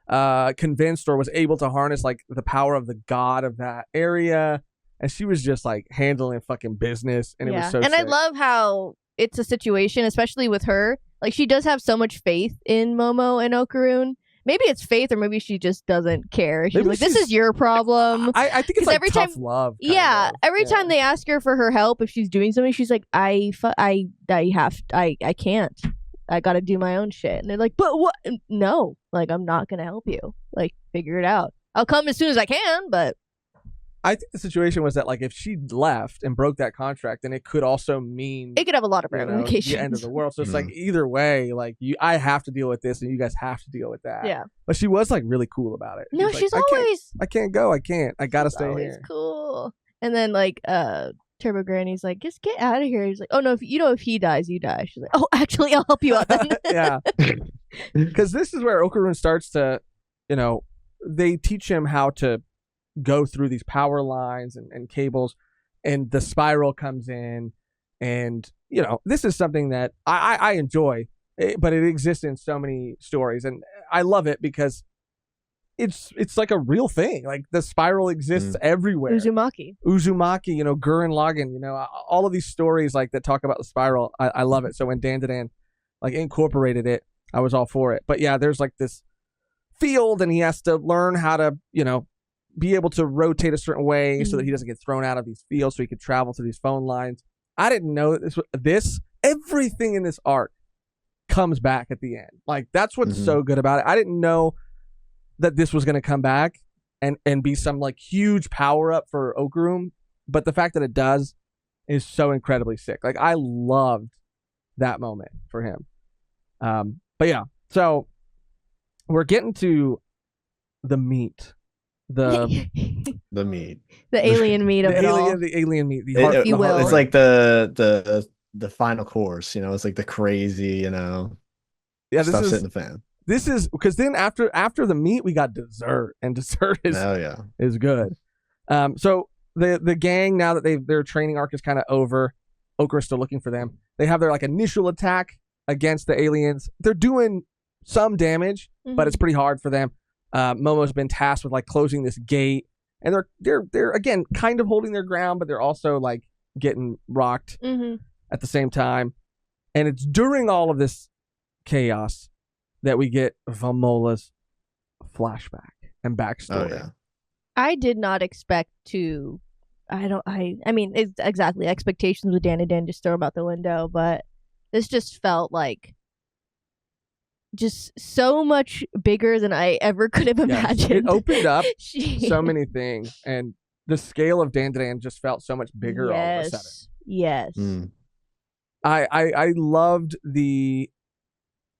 convinced or was able to harness like the power of the god of that area, and she was just like handling fucking business, and it was so sick. I love how it's a situation, especially with her, like she does have so much faith in Momo and Okarun. Maybe it's faith, or maybe she just doesn't care. She's like, "This is your problem." I think it's like every tough time, love. Every time they ask her for her help, if she's doing something, she's like, "I can't. I got to do my own shit." And they're like, "But what? No, like I'm not gonna help you. Like figure it out." I'll come as soon as I can, but I think the situation was that like if she left and broke that contract, then it could also mean it could have a lot of the ramifications. end of the world. So it's like either way, like I have to deal with this, and you guys have to deal with that. Yeah. But she was like really cool about it. No, she's always. I can't go. I can't. I gotta stay Always here. cool. And then like Turbo Granny's like, just get out of here. He's like, oh no, if he dies, you die. She's like, oh, actually, I'll help you out then. Yeah. Because this is where Okarun starts to, they teach him how to go through these power lines and cables, and the spiral comes in, and this is something that I enjoy, but it exists in so many stories, and I love it because it's like a real thing. Like the spiral exists everywhere. Uzumaki, Gurren Lagann, all of these stories like that talk about the spiral. I love it. So when Dandadan like incorporated it, I was all for it. But yeah, there's like this field, and he has to learn how to be able to rotate a certain way so that he doesn't get thrown out of these fields, so he could travel through these phone lines. I didn't know that everything in this arc comes back at the end. Like that's what's so good about it. I didn't know that this was going to come back and be some like huge power up for Okarun, but the fact that it does is so incredibly sick. Like I loved that moment for him. But yeah, so we're getting to the meat. The meat, the alien meat of it all. The alien meat, if you will. It's like the final course. It's like the crazy, this stuff is hitting the fan. This is because then after the meat we got dessert, and dessert is good. So the gang, now that their training arc is kind of over, Okarun's still looking for them. They have their like initial attack against the aliens. They're doing some damage, but it's pretty hard for them. Momo's been tasked with like closing this gate, and they're again kind of holding their ground, but they're also like getting rocked at the same time. And it's during all of this chaos that we get Vamola's flashback and backstory. Oh, yeah. I did not expect to. I mean, it's exactly expectations with Dandadan just throw them out the window, but this just felt like just so much bigger than I ever could have imagined. It opened up so many things, and the scale of Dandadan just felt so much bigger all of a sudden. Yes. I loved the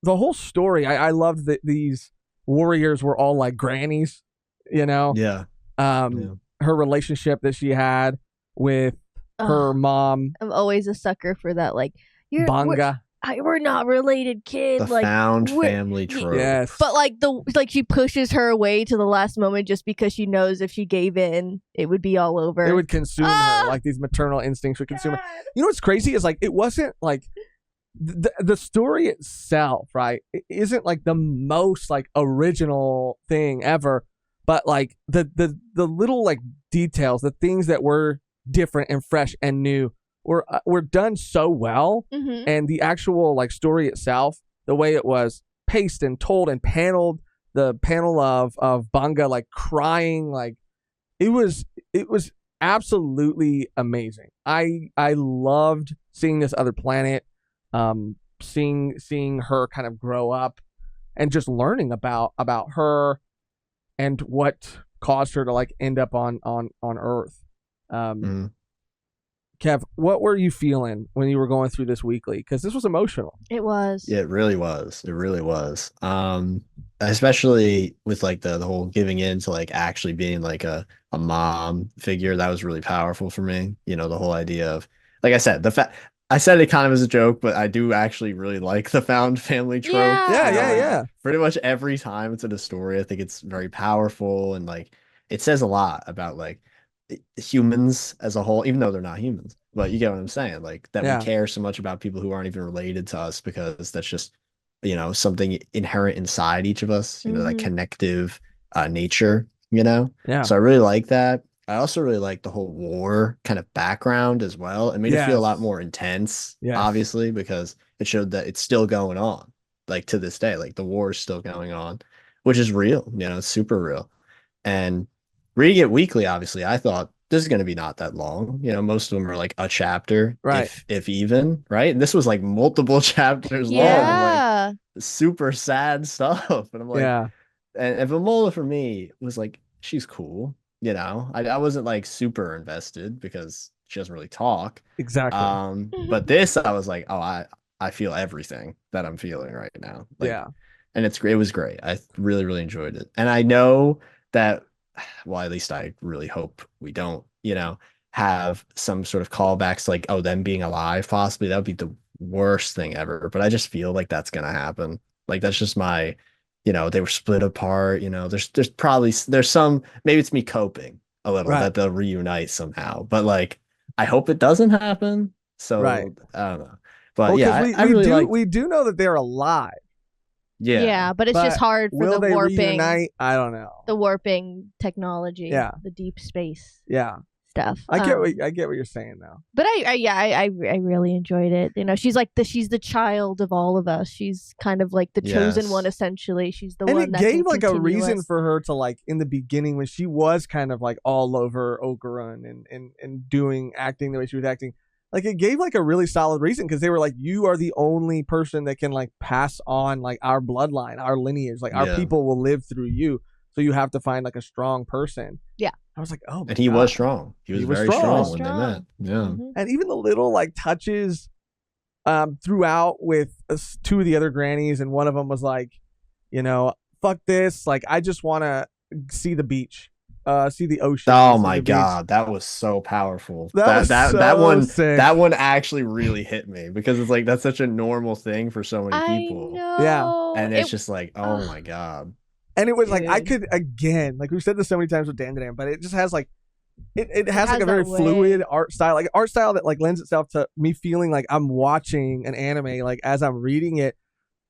whole story. I loved that these warriors were all like grannies, Yeah. Her relationship that she had with her mom. I'm always a sucker for that. Like, Manga. We're not related, kid. The found family trope. Yes. But like she pushes her away to the last moment just because she knows if she gave in, it would be all over. It would consume her. Like these maternal instincts would consume her. You know what's crazy is like it wasn't like the story itself, right? It isn't like the most like original thing ever, but like the little like details, the things that were different and fresh and new were done so well, and the actual like story itself, the way it was paced and told and paneled, the panel of Manga like crying, like it was absolutely amazing. I loved seeing this other planet, seeing her kind of grow up, and just learning about her and what caused her to like end up on Earth. Kev, what were you feeling when you were going through this weekly? Because this was emotional. It was. Yeah, it really was. It really was. Especially with like the whole giving in to like actually being like a mom figure. That was really powerful for me. The whole idea of, like I said, I said it kind of as a joke, but I do actually really like the found family trope. Yeah. Pretty much every time it's in a story, I think it's very powerful, and like it says a lot about like humans as a whole, even though they're not humans, but you get what I'm saying, like that we care so much about people who aren't even related to us, because that's just something inherent inside each of us, that connective nature, so I really like that. I also really like the whole war kind of background as well. It made it feel a lot more intense, obviously, because it showed that it's still going on, like to this day, like the war is still going on, which is real, it's super real. And reading it weekly, obviously, I thought this is going to be not that long. Most of them are like a chapter, right? If even, right? And this was like multiple chapters long, and like super sad stuff. And I'm like, and Vamola for me was like, she's cool. I wasn't like super invested because she doesn't really talk. Exactly. But this I was like, oh, I feel everything that I'm feeling right now. Like, Yeah. and it's great. It was great. I really, really enjoyed it. And I know that, well, at least I really hope we don't, have some sort of callbacks like, oh, them being alive, possibly. That would be the worst thing ever. But I just feel like that's gonna happen. Like that's just my, they were split apart. There's probably there's some, maybe it's me coping a little Right. that they'll reunite somehow. But like I hope it doesn't happen. So Right. I don't know. But Well, yeah, because I really like. we do know that they're alive. Yeah. but it's just hard for will the they warping. Reunite? I don't know. The warping technology. Yeah. The deep space. Yeah. Stuff. I get what you're saying now. But I really enjoyed it. She's like she's the child of all of us. She's kind of like the chosen one, essentially. She's the one that gave like a continue reason us. for her to like in the beginning when she was kind of like all over Okarun and doing acting the way she was acting. Like it gave like a really solid reason because they were like, you are the only person that can like pass on like our bloodline, our lineage, like our people will live through you. So you have to find like a strong person. Yeah. I was like, oh, and he was strong. He was very strong when they met. Yeah. Mm-hmm. And even the little like touches throughout with two of the other grannies, and one of them was like, fuck this. Like, I just want to see the beach, see the ocean. Oh my God, that was so powerful. That one actually really hit me because it's like that's such a normal thing for so many people. I know. Yeah. And it's just like, oh my God. And it was like I could again, like we've said this so many times with Dandadan, but it just has like it has like a very fluid art style, like art style that like lends itself to me feeling like I'm watching an anime, like as I'm reading it.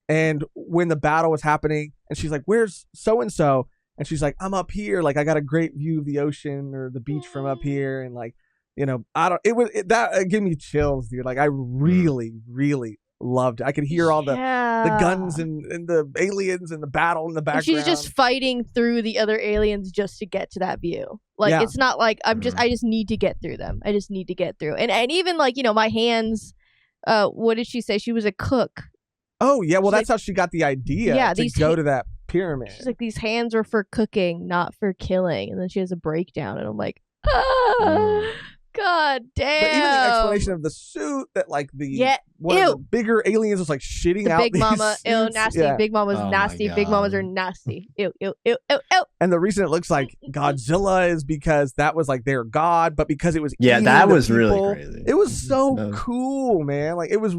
And when the battle was happening, and she's like, "Where's so and so?" And she's like, "I'm up here. Like I got a great view of the ocean or the beach from up here." And like, that gave me chills, dude. Like I really, really loved it. I could hear all the guns and the aliens and the battle in the background. And she's just fighting through the other aliens just to get to that view. Like it's not like I just need to get through them. I just need to get through. And even like, my hands, what did she say? She was a cook. Oh yeah, well that's how she got the idea to go to that pyramid. She's like, these hands are for cooking, not for killing. And then she has a breakdown and I'm like, God damn. But even the explanation of the suit that like one of the bigger aliens was like shitting out Big these Mama, suits. ew, nasty. Yeah. Big Mama's nasty. Big Mamas are nasty. Ew, ew, ew, ew, ew. And the reason it looks like Godzilla is because that was like their god, but because it was that was really crazy. It was so cool, man. Like it was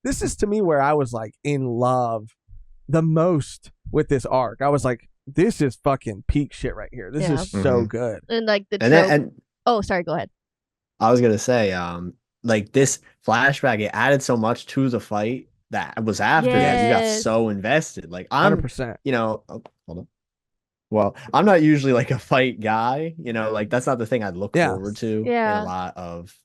this is to me where I was like in love the most with this arc. I was like, this is fucking peak shit right here. This is so good. And like the oh, sorry, go ahead. I was gonna say, like this flashback, it added so much to the fight that was after that. You got so invested. Like I'm 100%. Hold on. Well, I'm not usually like a fight guy, like that's not the thing I'd look forward to in a lot of,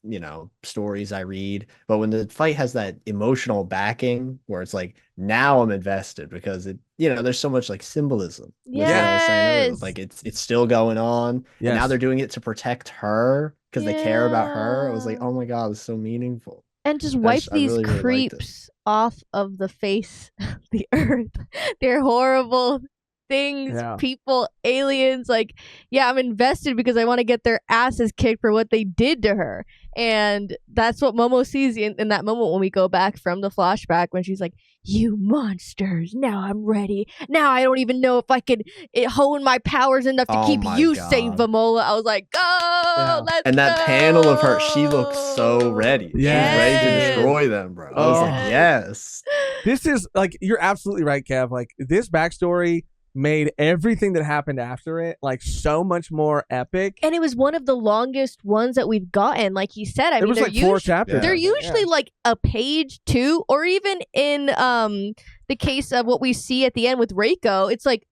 stories I read. But when the fight has that emotional backing where it's like, now I'm invested because it, there's so much like symbolism. Yes. Like it's still going on. Yes. And now they're doing it to protect her because they care about her. I was like, oh my God, it's so meaningful. And just wipe these really creeps off of the face of the earth. They're horrible things, people, aliens. Like, I'm invested because I want to get their asses kicked for what they did to her. And that's what Momo sees in that moment when we go back from the flashback when she's like, you monsters, now I'm ready. Now I don't even know if I could hone my powers enough to keep you safe, Vamola. I was like, go, let's And that panel of her, she looks so ready. Yes. She's ready to destroy them, bro. I was like, yes. This is like, you're absolutely right, Kev. Like this backstory made everything that happened after it like so much more epic, and it was one of the longest ones that we've gotten. Like he said, I mean, was like 4 chapters. They're usually like a page 2, or even in the case of what we see at the end with Reiko, it's like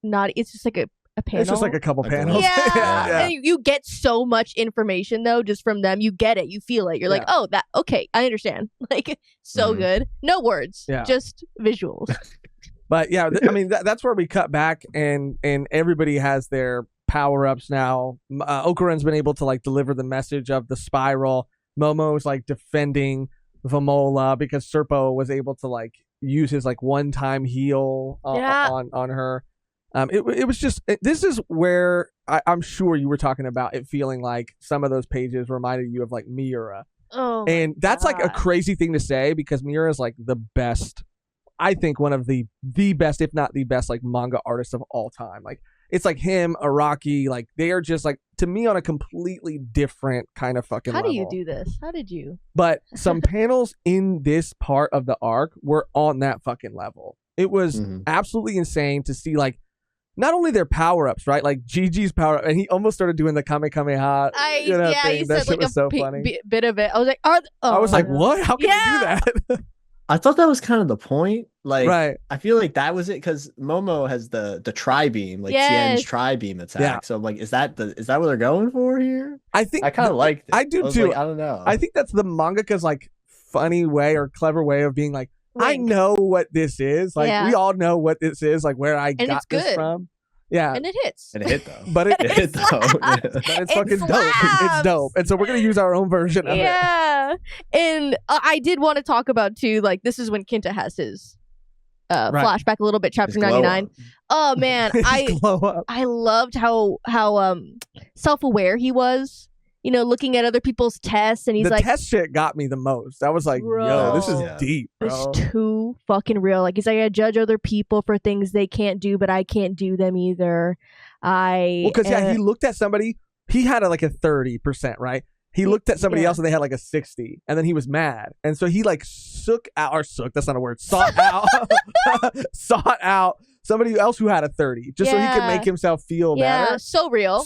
it's just like a panel. It's just like a couple panels. Yeah. And you get so much information though just from them. You get it, you feel it. You're like, oh, that okay, I understand. Like so good. No words, just visuals. But yeah, I mean, that's where we cut back and everybody has their power-ups now. Okarun's been able to like deliver the message of the spiral. Momo's like defending Vamola because Serpo was able to like use his like one-time heal on her. It was just this is where I'm sure you were talking about it feeling like some of those pages reminded you of like Miura. Oh, and that's God. like a crazy thing to say because Miura is like the best. I think one of the best, if not the best, like manga artists of all time. Like it's like him, Araki, like they are just like to me on a completely different kind of fucking How level. do you do this? How did you? But some panels in this part of the arc were on that fucking level. It was absolutely insane to see like not only their power-ups, right? Like Gigi's power-up, and he almost started doing the Kamehameha. Yeah, thing. you That said shit like was so a funny. bit of it. I was like, I was like, what? How can they do that? I thought that was kind of the point. Like, right. I feel like that was it because Momo has the tri-beam, like Tien's tri-beam attack. Yeah. So I'm like, is that what they're going for here? I think I kind of liked it. I do too. Like, I don't know. I think that's the mangaka's like funny way or clever way of being like, I know what this is. Like we all know what this is. Like where I got this from. Yeah. And it hits. And it hit though. But it hit though. Yeah. But it's fucking dope. It's dope. And so we're going to use our own version of it. Yeah. And I did want to talk about too, like this is when Kinta has his flashback a little bit, chapter 99. Oh man, I loved how self-aware he was. You know, looking at other people's tests, and he's the like, test shit got me the most. I was like, yo, this is deep, bro. It's too fucking real. Like, he's like, I judge other people for things they can't do, but I can't do them either. Because he looked at somebody, he had like a 30%, right? He looked at somebody else and they had like a 60, and then he was mad, and so he like sought out somebody else who had a 30, just so he could make himself feel better. So real.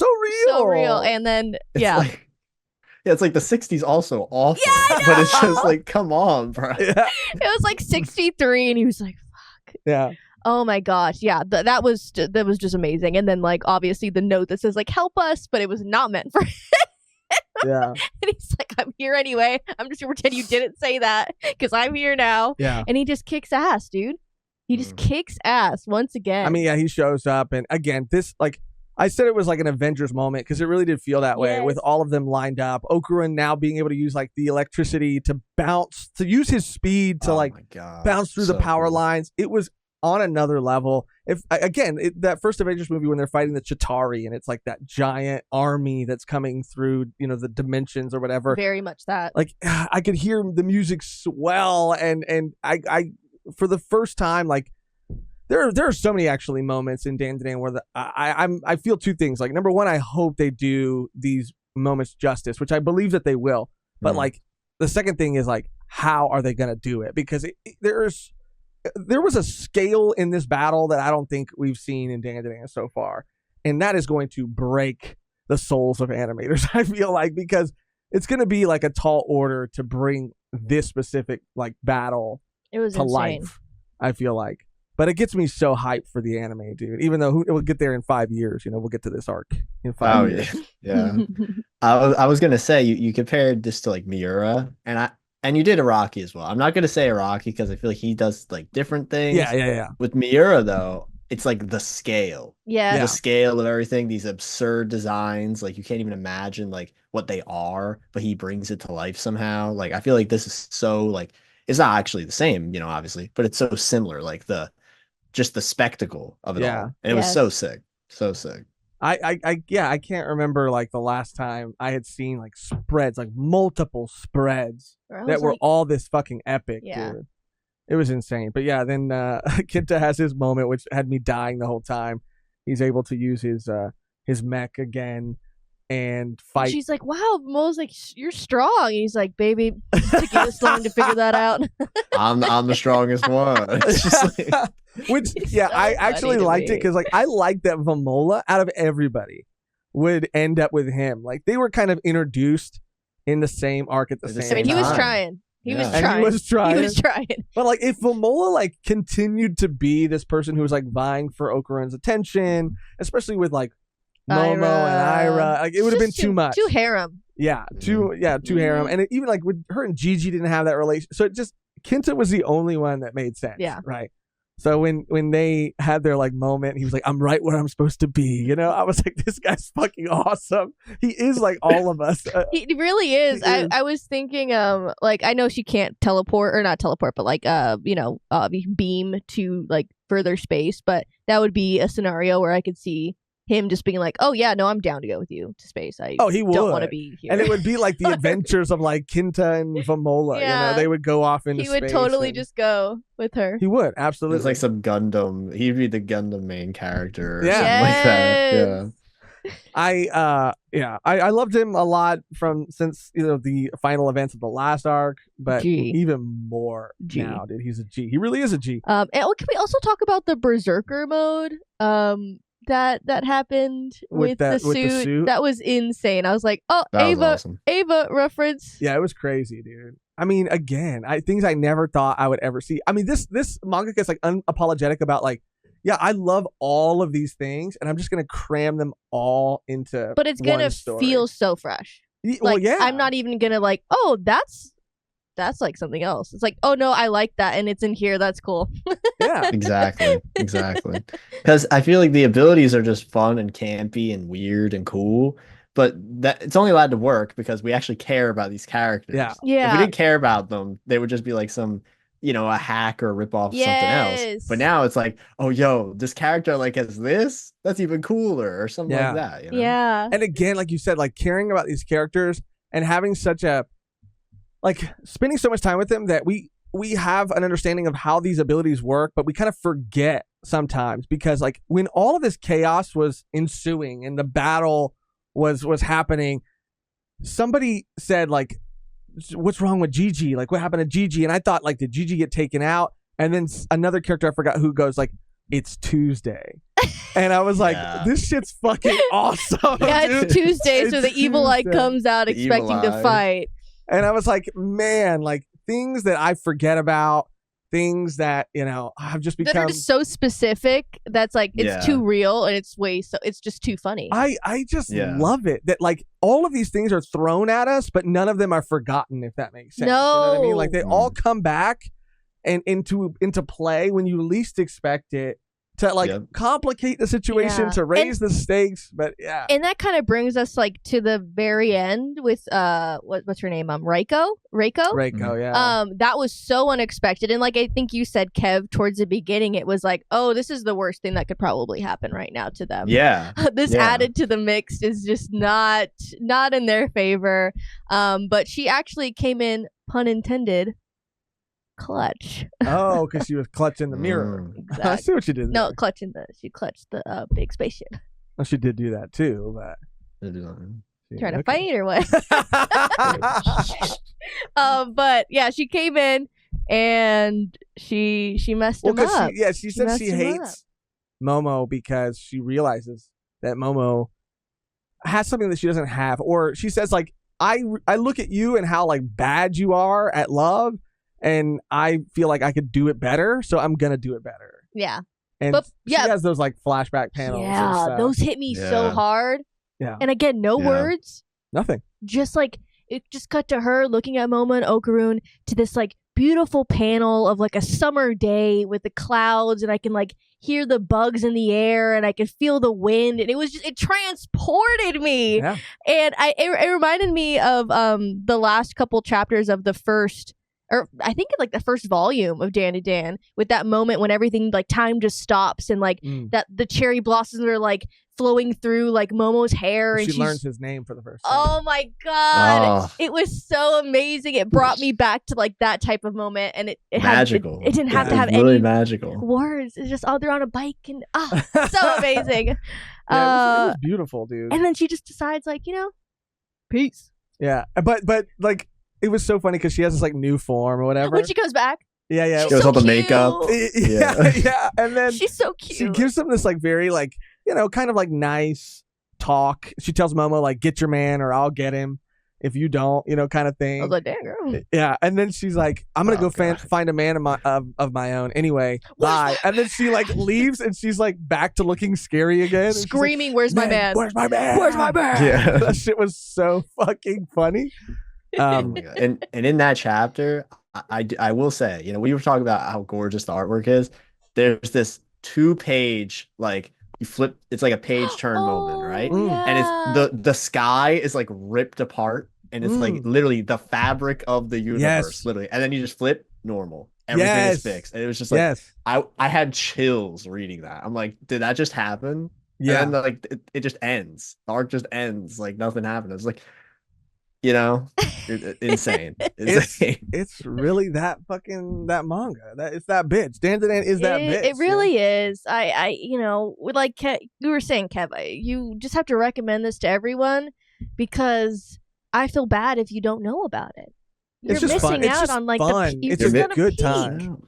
And then it's like the 60's also awful. But it's just like, come on, bro. Yeah. It was like 63 and he was like, fuck. Yeah. Oh my gosh. Yeah, that was just amazing. And then like obviously the note that says like help us, but it was not meant for him. Yeah. And he's like, I'm here anyway. I'm just gonna pretend you didn't say that because I'm here now. Yeah. And he just kicks ass, dude. He just kicks ass once again. I mean, yeah, he shows up, and again, this, like, I said it was like an Avengers moment because it really did feel that way with all of them lined up. Okurin now being able to use like the electricity to use his speed to bounce through the power lines. It was on another level. If again, that first Avengers movie when they're fighting the Chitauri and it's like that giant army that's coming through, you know, the dimensions or whatever. Very much that. Like I could hear the music swell, and I for the first time, like there are so many actually moments in Dandadan where I feel two things. Like number one, I hope they do these moments justice, which I believe that they will. But like the second thing is like, how are they gonna do it? Because there was a scale in this battle that I don't think we've seen in Dandadan so far, and that is going to break the souls of animators. I feel like because it's gonna be like a tall order to bring this specific like battle to insane. life, I feel like. But it gets me so hyped for the anime, dude. Even though we'll get there in 5 years, you know, we'll get to this arc in 5 years. Yeah. I was gonna say you compared this to like Miura, and you did Araki as well. I'm not gonna say Araki because I feel like he does like different things. Yeah. With Miura though, it's like the scale. The scale of everything, these absurd designs, like you can't even imagine like what they are, but he brings it to life somehow. Like I feel like this is so like, it's not actually the same, you know, obviously, but it's so similar, like the spectacle of it all. And it was so sick. So sick. I can't remember like the last time I had seen like spreads, like multiple spreads that were all this fucking epic, dude. It was insane. But yeah, then Kinta has his moment, which had me dying the whole time. He's able to use his mech again and fight. She's like, wow, Mo's like, you're strong. And he's like, baby, it took you this long to figure that out. I'm the strongest one. It's just like... Which, yeah, so I actually liked it because like I liked that Vamola out of everybody would end up with him. Like they were kind of introduced in the same arc at the same time. I mean, he was trying. He was trying. But like if Vamola like continued to be this person who was like vying for Okurin's attention, especially with like Momo and Ira, like it would have been too much. Too harem. Yeah, too harem. And even like with her and Gigi didn't have that relation. So it just, Kinta was the only one that made sense. Yeah. Right. So when they had their like moment, he was like, "I'm right where I'm supposed to be." You know, I was like, "This guy's fucking awesome." He is like all of us. He really is. He is. I was thinking, like I know she can't teleport or not teleport, but like beam to like further space. But that would be a scenario where I could see him just being like, "Oh yeah, no, I'm down to go with you to space. He don't would want to be here." And it would be like the adventures of like Kinta and Vamola. Yeah. You know, they would go off into he space. would totally just go with her. He would absolutely. It's like some Gundam. He'd be the Gundam main character or Yeah. something like that. Yeah. I loved him a lot since the final events of the last arc, but G. even more G. now, dude. He's a G. He really is a G. And can we also talk about the Berserker mode? That happened with the suit. That was insane. I was like, oh, That was awesome. Ava reference. Yeah, it was crazy, dude. I mean, again, things I never thought I would ever see. I mean, this mangaka is like unapologetic about like, yeah, I love all of these things, and I'm just gonna cram them all into. But it's gonna feel so fresh. Well, yeah. I'm not even gonna like, oh, that's like something else. It's like, oh no, I like that, and it's in here. That's cool. Yeah, exactly. Because I feel like the abilities are just fun and campy and weird and cool, but that it's only allowed to work because we actually care about these characters. Yeah. Yeah. If we didn't care about them, they would just be like some, a hack or a ripoff of something else. But now it's like, oh, yo, this character like has this. That's even cooler or something like that. Yeah. And again, like you said, like caring about these characters and having such a spending so much time with them that we have an understanding of how these abilities work, but we kind of forget sometimes because like when all of this chaos was ensuing and the battle was happening, somebody said like, what's wrong with Gigi? Like what happened to Gigi? And I thought like, did Gigi get taken out? And then another character, I forgot who, goes like, it's Tuesday. And I was like, this shit's fucking awesome. Yeah, dude. it's Tuesday, so the evil eye comes out expecting to fight. And I was like, man, like things that I forget about, things that, I've just become. That are just so specific. That's like, it's too real and it's just too funny. I just love it that like all of these things are thrown at us, but none of them are forgotten, if that makes sense. No. You know what I mean? Like they all come back and into play when you least expect it. To like complicate the situation, to raise the stakes, but yeah. And that kind of brings us like to the very end with what's her name? Reiko? Reiko, yeah. That was so unexpected. And like I think you said, Kev, towards the beginning, it was like, oh, this is the worst thing that could probably happen right now to them. Yeah. This added to the mix is just not in their favor. But she actually came in, pun intended, clutch. Oh, because she was clutching the mirror. Exactly. I see what you did there. No, she clutched the big spaceship. Well, she did do that too, but trying to fight or what? But yeah, she came in and she messed him up. She said she hates Momo because she realizes that Momo has something that she doesn't have, or she says like, I look at you and how like bad you are at love. And I feel like I could do it better, so I'm gonna do it better. Yeah. And she has those like flashback panels. Yeah, those hit me so hard. Yeah. And again, no words. Nothing. Just like it just cut to her looking at Momo and Okarun to this like beautiful panel of like a summer day with the clouds, and I can like hear the bugs in the air and I can feel the wind, and it transported me. Yeah. And it reminded me of the last couple chapters of the first, or I think like the first volume of Dandadan, with that moment when everything like time just stops and like that the cherry blossoms are like flowing through like Momo's hair, and she learns his name for the first time. Oh my god, it was so amazing. It brought me back to like that type of moment, and it magical. It didn't have to have really any magical words. It's just they're on a bike and so amazing. It was beautiful, dude. And then she just decides like, peace. Yeah, but like. It was so funny because she has this like new form or whatever. When she goes back. Yeah. She's goes so all the cute. makeup. Yeah. And then she's so cute. She gives him this like very like, kind of like nice talk. She tells Momo like, get your man or I'll get him if you don't, kind of thing. I was like, damn girl. Yeah. And then she's like, I'm going to go find a man of my own. Anyway, bye. And then she like leaves and she's like back to looking scary again. Screaming, like, where's my man? Where's my man? Where's my man? Yeah. That shit was so fucking funny. And in that chapter, I will say, we were talking about how gorgeous the artwork is. there's this 2-page like you flip. It's like a page turn moment, right? Oh And it's yeah. the sky is like ripped apart, and it's like Mm. literally the fabric of the universe, Yes. literally. And then you just flip normal. Everything is Yes. fixed, and it was just like Yes. I had chills reading that. I'm like, did that just happen? And Yeah. then like it just ends. The arc just ends like nothing happened. It's like, you know, insane, It's insane. it's really that fucking that manga. That it's that bitch. Dandadan is that bitch. It really is. Like you were saying, Kev, you just have to recommend this to everyone because I feel bad if you don't know about it. You're It's just fun. missing It's out just on like fun. you're It's just a gonna good peek. time.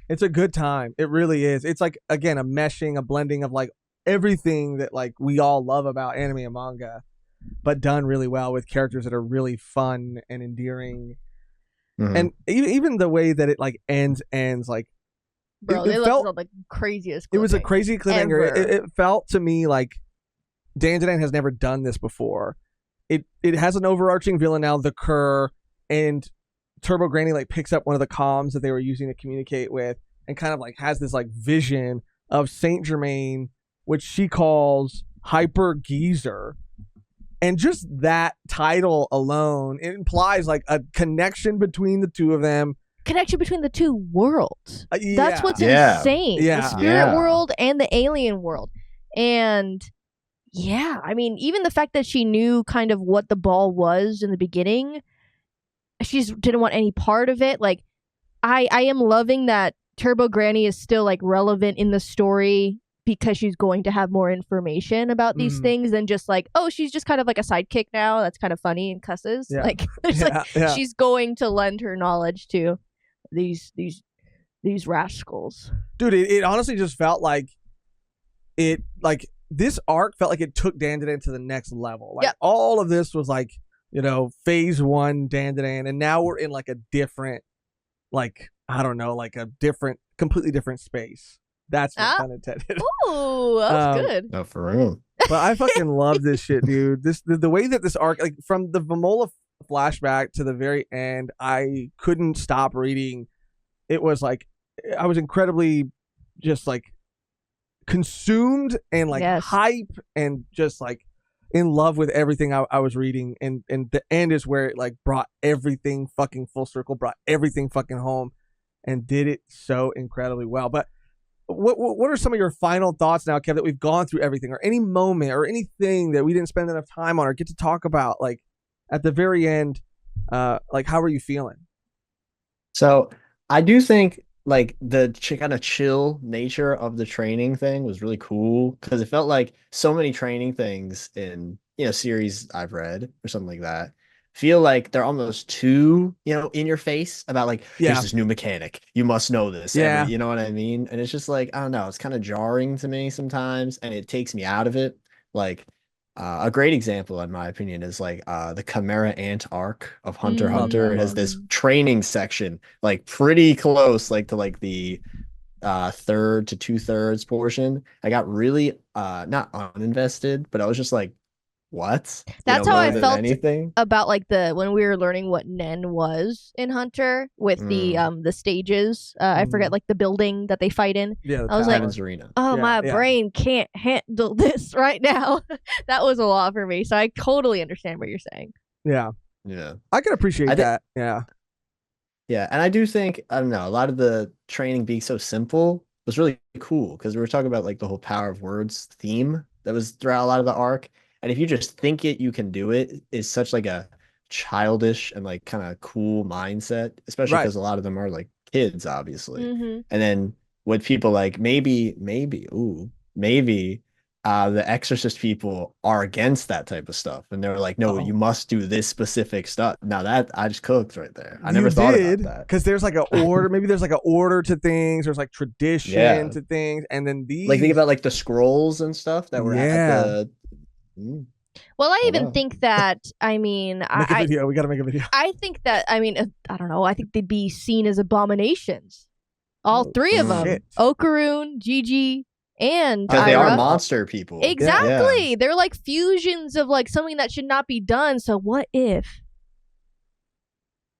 It's a good time. It really is. It's like, again, a meshing, a blending of like everything that like we all love about anime and manga, but done really well with characters that are really fun and endearing. Mhm. And even the way that it like ends like Bro, it they felt left it on the craziest. it was a cliffhanger crazy cliffhanger. ever. It felt to me like Dandadan has never done this before. It has an overarching villain now, the Cur, and Turbo Granny like picks up one of the comms that they were using to communicate with, and kind of like has this like vision of Saint Germain, which she calls Hyper Geezer. And just that title alone, it implies like a connection between the two of them. Connection between the two worlds. Yeah. That's what's Yeah. insane. Yeah. The spirit Yeah. world and the alien world. And yeah, I mean, even the fact that she knew kind of what the ball was in the beginning, she just didn't want any part of it. Like, I am loving that Turbo Granny is still like relevant in the story because she's going to have more information about these Mhm. things than just like, oh, she's just kind of like a sidekick now. That's kind of funny and cusses. Yeah. Like, it's like Yeah. she's going to lend her knowledge to these rascals. Dude, it honestly just felt like it like this arc felt like it took Dandadan to the next level. Like Yep. all of this was like, phase 1 Dandadan, and now we're in like a different, like, I don't know, like a different, completely different space. That's no pun intended. Ooh, that was good. No, for real. But I fucking love this shit, dude. The way that this arc, like from the Vamola flashback to the very end, I couldn't stop reading. It was like I was incredibly just like consumed and like Yes. hype and just like in love with everything I was reading. And the end is where it like brought everything fucking full circle, brought everything fucking home, and did it so incredibly well. But what are some of your final thoughts now, Kev, that we've gone through everything, or any moment or anything that we didn't spend enough time on or get to talk about, like at the very end? Like, how are you feeling? So I do think like the kind of chill nature of the training thing was really cool because it felt like so many training things in series I've read or something like that feel like they're almost too in your face about like Yeah. here's this new mechanic, you must know this. Yeah. You know what I mean? And it's just like, I don't know, it's kind of jarring to me sometimes and it takes me out of it. Like a great example, in my opinion, is like the Chimera Ant arc of Hunter x Mm. Hunter. It has this training section, like pretty close, like to like the third to 2/3 portion. I got really not uninvested, but I was just like, what? That's how more I than felt anything. about like when we were learning what Nen was in Hunter with the stages. I forget like the building that they fight in. Yeah, I was like, Heaven's Arena. oh, Yeah, my yeah. brain can't handle this right now. That was a lot for me. So I totally understand what you're saying. Yeah, Yeah. I can appreciate that. Yeah. Yeah, and I do think, I don't know, a lot of the training being so simple was really cool because we were talking about like the whole power of words theme that was throughout a lot of the arc. And if you just think it, you can do it is such like a childish and like kind of cool mindset, especially Right. because a lot of them are like kids, obviously. Mm-hmm. And then with people like maybe the Exorcist people are against that type of stuff, and they're like, no, Uh-oh. you must do this specific stuff. Now that I just cooked right there. I never thought about that because there's like an order. Maybe there's like an order to things. There's like tradition Yeah. to things, and then these like think about like the scrolls and stuff that were Yeah. at the. Well, I Oh, even wow. think that, I mean, make a video. We got to make a video. I think that, I mean, I don't know. I think they'd be seen as abominations. All Oh, three of them. shit. Okaroon, Gigi, and Because they are Ira. monster people. Exactly. Yeah. They're like fusions of like something that should not be done. So what if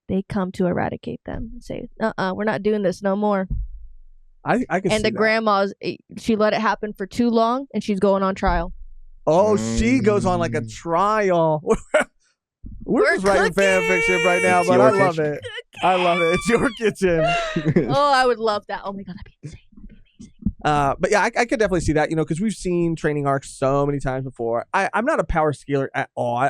they come to eradicate them and say, we're not doing this no more. I can see And the that. grandma's, she let it happen for too long, and she's going on trial. Oh, she goes on like a trial. We're just writing fan fiction right now, It's but your I love kitchen. it. I love it. It's your kitchen. Oh, I would love that. Oh my god, that'd be insane. But yeah, I could definitely see that, because we've seen training arcs so many times before. I'm not a power scaler at all.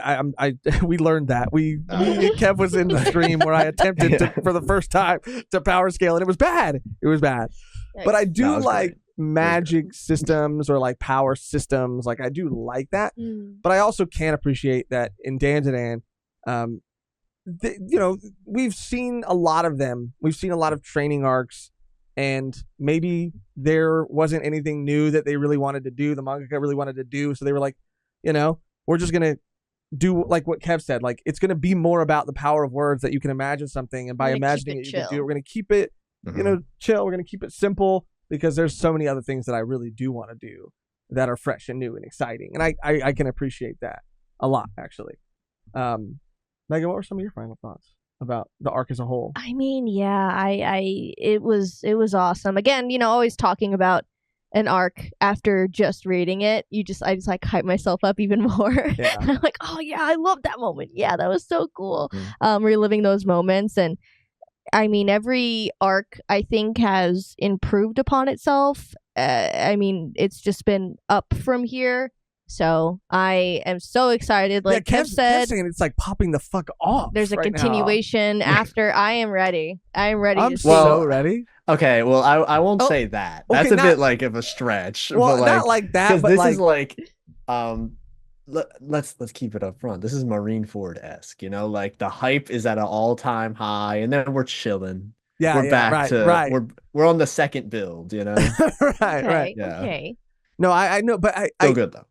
We learned that. Kev was in the stream where I attempted to, for the first time, to power scale, and it was bad. It was bad. Nice. But I do like great. magic systems or like power systems. Like I do like that. But I also can appreciate that in Dandadan, we've seen a lot of them. We've seen a lot of training arcs. And maybe there wasn't anything new that they really wanted to do, the mangaka really wanted to do. So they were like, we're just going to do like what Kev said. Like, it's going to be more about the power of words, that you can imagine something. And by imagining it, you can do it. We're going to keep it, chill. We're going to keep it simple, because there's so many other things that I really do want to do that are fresh and new and exciting. And I can appreciate that a lot, actually. Megan, what were some of your final thoughts about the arc as a whole? I mean, yeah, it was awesome. Again, always talking about an arc after just reading it, I just like hype myself up even more. Yeah. I'm like, oh yeah, I love that moment. Yeah, that was so cool. Reliving those moments. And I mean, every arc I think has improved upon itself. I mean, it's just been up from here. So I am so excited. Like Kev said, saying it's like popping the fuck off. There's a right continuation now. after. I am ready. I'm ready. I'm to so ready. Okay, well, I won't say that. That's a bit like of a stretch. Well, but not like that. But this like, is like, let's keep it up front. This is Marineford-esque, like the hype is at an all-time high, and then we're chilling. Yeah, we're back to right. we're on the second build, right. Yeah. Okay. No, I know, but Still good though.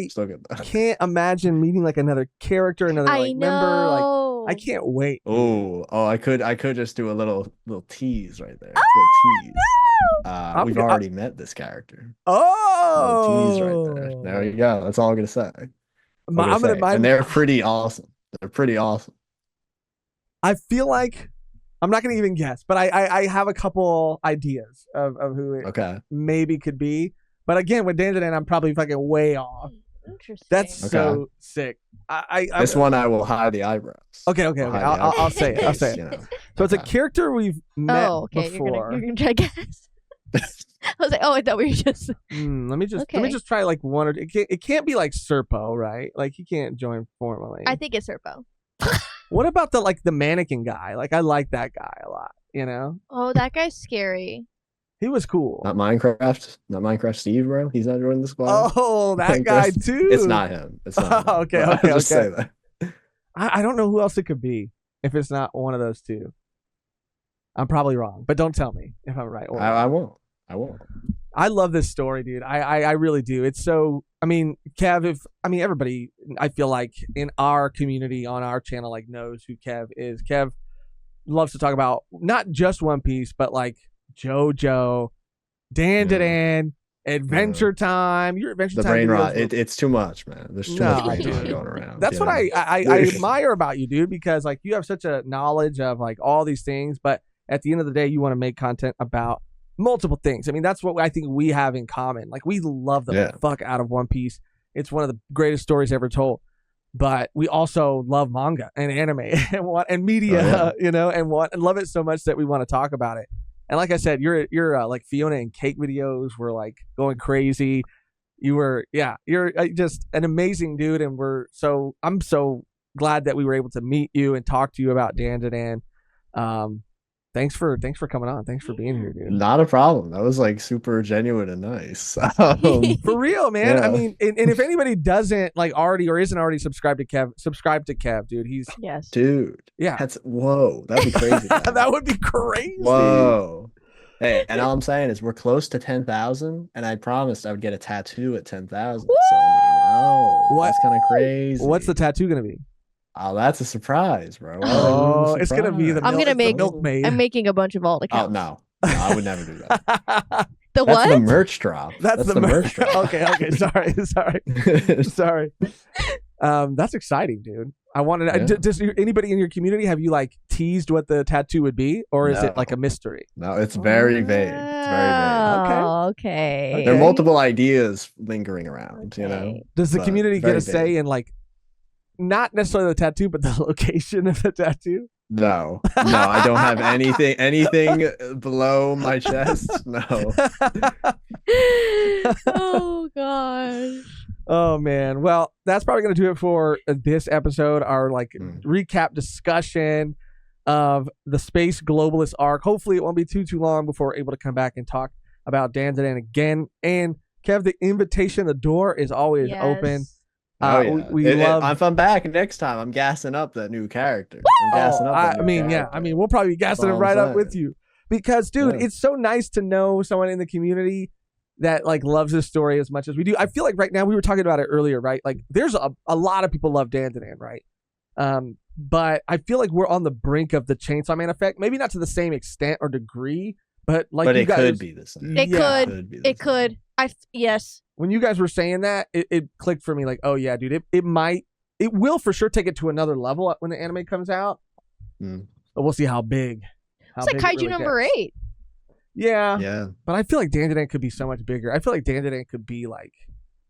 Still good though. Can't imagine meeting like another character, another member. Like, I can't wait. Oh, I could just do a little tease right there. Little tease. We've already met this character. Oh, tease right there. There you go. That's all I'm gonna say. And they're pretty awesome. I feel like I'm not gonna even guess, but I have a couple ideas of who it maybe could be. But again, with Dandadan, I'm probably fucking way off. Interesting. That's so sick. This one I will hide the eyebrows. Okay. I'll say it. So it's a character we've met before. You're gonna try to guess. I was like, I thought we were just. Let me just try like one or it can't be like Serpo, right? Like he can't join formally. I think it's Serpo. What about the mannequin guy? Like I like that guy a lot. Oh, that guy's scary. He was cool. Not Minecraft Steve, bro. He's not joining the squad. Oh, that guy too. It's not him. Okay. I'll just say that. I don't know who else it could be if it's not one of those two. I'm probably wrong, but don't tell me if I'm right. I won't. I love this story, dude. I really do. It's so. I mean, Kev. Everybody. I feel like in our community on our channel like knows who Kev is. Kev loves to talk about not just One Piece, but like JoJo, Dandadan, Adventure Time. Your Adventure Time. The brain rot. It's too much, man. There's too much brain rot going around. That's what I admire about you, dude, because like you have such a knowledge of like all these things, but at the end of the day, you want to make content about multiple things. I mean, that's what I think we have in common. Like we love the fuck out of One Piece. It's one of the greatest stories ever told. But we also love manga and anime and media, and love it so much that we want to talk about it. And like I said, you're like Fiona and Cake videos were like going crazy. You're just an amazing dude, and I'm so glad that we were able to meet you and talk to you about Dandadan. Thanks for coming on. Thanks for being here, dude. Not a problem. That was like super genuine and nice. For real, man. Yeah. I mean, and if anybody doesn't like already or isn't already subscribed to Kev, subscribe to Kev, dude. Dude. Yeah. Whoa. That'd be crazy. That would be crazy. Whoa. Hey, and all I'm saying is we're close to 10,000, and I promised I would get a tattoo at 10,000. So that's kind of crazy. What's the tattoo gonna be? Oh, that's a surprise, bro. It's gonna be the milk maid. I'm making a bunch of alt accounts. Oh no, I would never do that. That's the merch drop. That's the merch drop. Okay. Sorry. That's exciting, dude. I wanted. Yeah. Does anybody in your community have you like teased what the tattoo would be, or is it No. like a mystery? No, it's very vague. It's very vague. Okay. There are multiple ideas lingering around, you know. Does the But community get very a say vague. in like, not necessarily the tattoo, but the location of the tattoo? No, I don't have anything below my chest. No. Oh gosh. Oh man. Well, that's probably going to do it for this episode. Our like recap discussion of the Space Globalist arc. Hopefully, it won't be too long before we're able to come back and talk about Dandadan again. And Kev, the invitation, the door is always open. Oh, yeah. We love. If I'm back next time, I'm gassing up that new character. I mean, we'll probably be gassing it right up with you because, dude, it's so nice to know someone in the community that like loves this story as much as we do. I feel like right now, we were talking about it earlier, right? Like there's a lot of people love Dandadan, right? But I feel like we're on the brink of the Chainsaw Man effect. Maybe not to the same extent or degree, but like but you it guys, could be the same. It could. Yes. When you guys were saying that, it clicked for me. Like, oh yeah, dude, it will for sure take it to another level when the anime comes out. But we'll see how big. It's like Kaiju number 8. Yeah. But I feel like Dandadan could be so much bigger. I feel like Dandadan could be like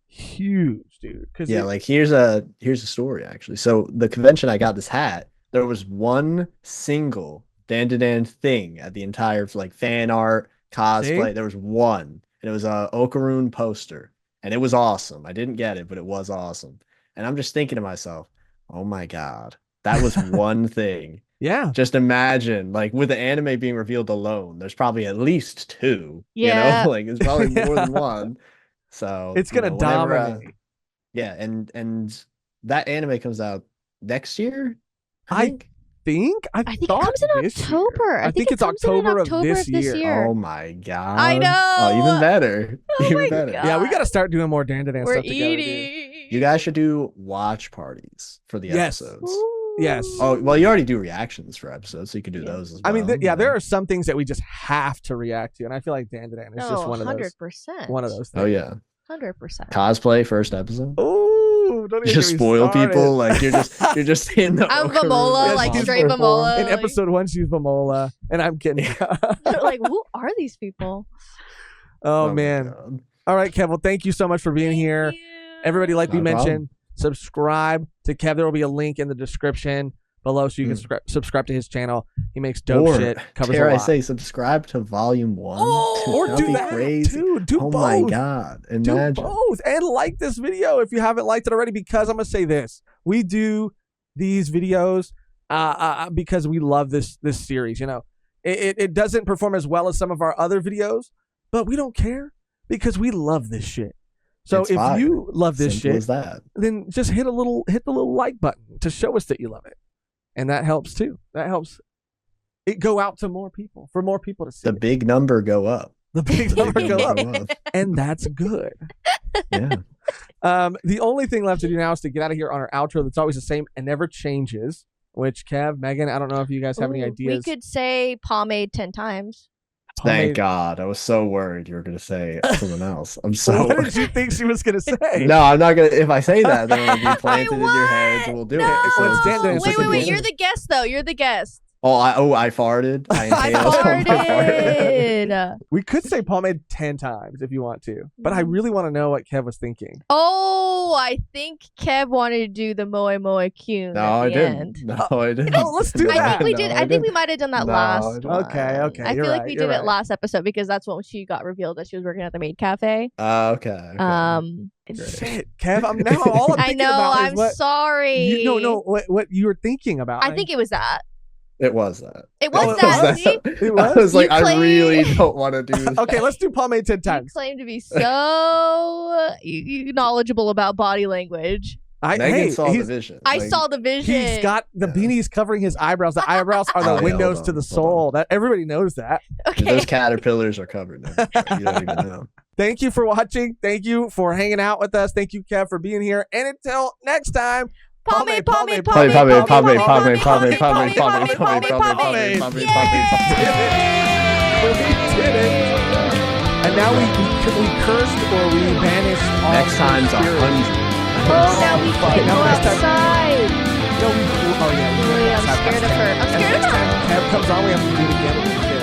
huge, dude. Like here's a story actually. So the convention I got this hat, there was one single Dandadan thing at the entire like fan art cosplay. See? There was one, and it was a Okaroon poster, and it was awesome. I didn't get it, but it was awesome. And I'm just thinking to myself, oh my god, that was one thing. Yeah. Just imagine, like, with the anime being revealed alone, there's probably at least 2. Yeah. You know, like it's probably more than one. So it's gonna dominate. And that anime comes out next year. I think it comes in October. I think it's October of this year. Oh my god! I know. Oh, even better. Even better. God. Yeah, we got to start doing more Dandadan stuff together. Eating. You guys should do watch parties for the episodes. Ooh. Yes. Oh well, you already do reactions for episodes, so you can do those as well. I mean, there are some things that we just have to react to, and I feel like Dandadan is just one of those. 100%. One of those things. Oh yeah. 100%. Cosplay first episode. Oh, don't even just spoil people. Like you're just in the. I'm Vamola, like straight Vamola. In episode 1, she's Vamola, and I'm kidding. They're like, who are these people? Oh man. All right, Kev. Well, thank you so much for being here. Everybody, like we mentioned, subscribe to Kev. There will be a link in the description below so you can subscribe to his channel. He makes dope shit. Covers dare a lot. I say subscribe to volume 1? Or do that crazy. too. Do oh both. My god. Imagine. Do both. And like this video if you haven't liked it already, because I'm gonna say this. We do these videos because we love this series. You know, it doesn't perform as well as some of our other videos, but we don't care because we love this shit. So it's if fire. you love this Simple shit, as that. then just hit the little like button to show us that you love it. And that helps too. That helps it go out to more people, for more people to see. The big number go up. The big number go up. And that's good. Yeah. The only thing left to do now is to get out of here on our outro that's always the same and never changes. Which, Kev, Megan, I don't know if you guys have any ideas. We could say pomade 10 times. Thank God. I was so worried you were going to say something else. I'm so What did you think she was going to say? No, I'm not going to. If I say that, then it'll be planted in your heads and we'll do it. So wait. You're the guest, though. You're the guest. I farted. I farted. We could say pomade 10 times if you want to, but I really want to know what Kev was thinking. Oh, I think Kev wanted to do the Moe Moe Kyun. No, I didn't. No, I didn't. No, let's do that. I think we did. I think we might have done that last one. Okay. I feel like we did it last episode because that's when she got revealed that she was working at the Maid Cafe. Okay. Shit, Kev, I'm now all I'm thinking about I'm sorry. No, what you were thinking about. I think it was that. It was that. It was that. See? It was? I was like, I really don't want to do this. Okay, let's do pomade 10 times. You claim to be so knowledgeable about body language. Megan saw the vision. I saw the vision. He's got the beanies covering his eyebrows. The eyebrows are the windows to the soul. That everybody knows that. Okay. Those caterpillars are covered now. You don't even know. Thank you for watching. Thank you for hanging out with us. Thank you, Kev, for being here. And until next time. Pomade. We did it. And now we cursed or we banished all next time's 100. Oh, now we can go outside. No, oh yeah. I'm scared of her. I'm And scared of next her. time Kev comes on, we have to do it again.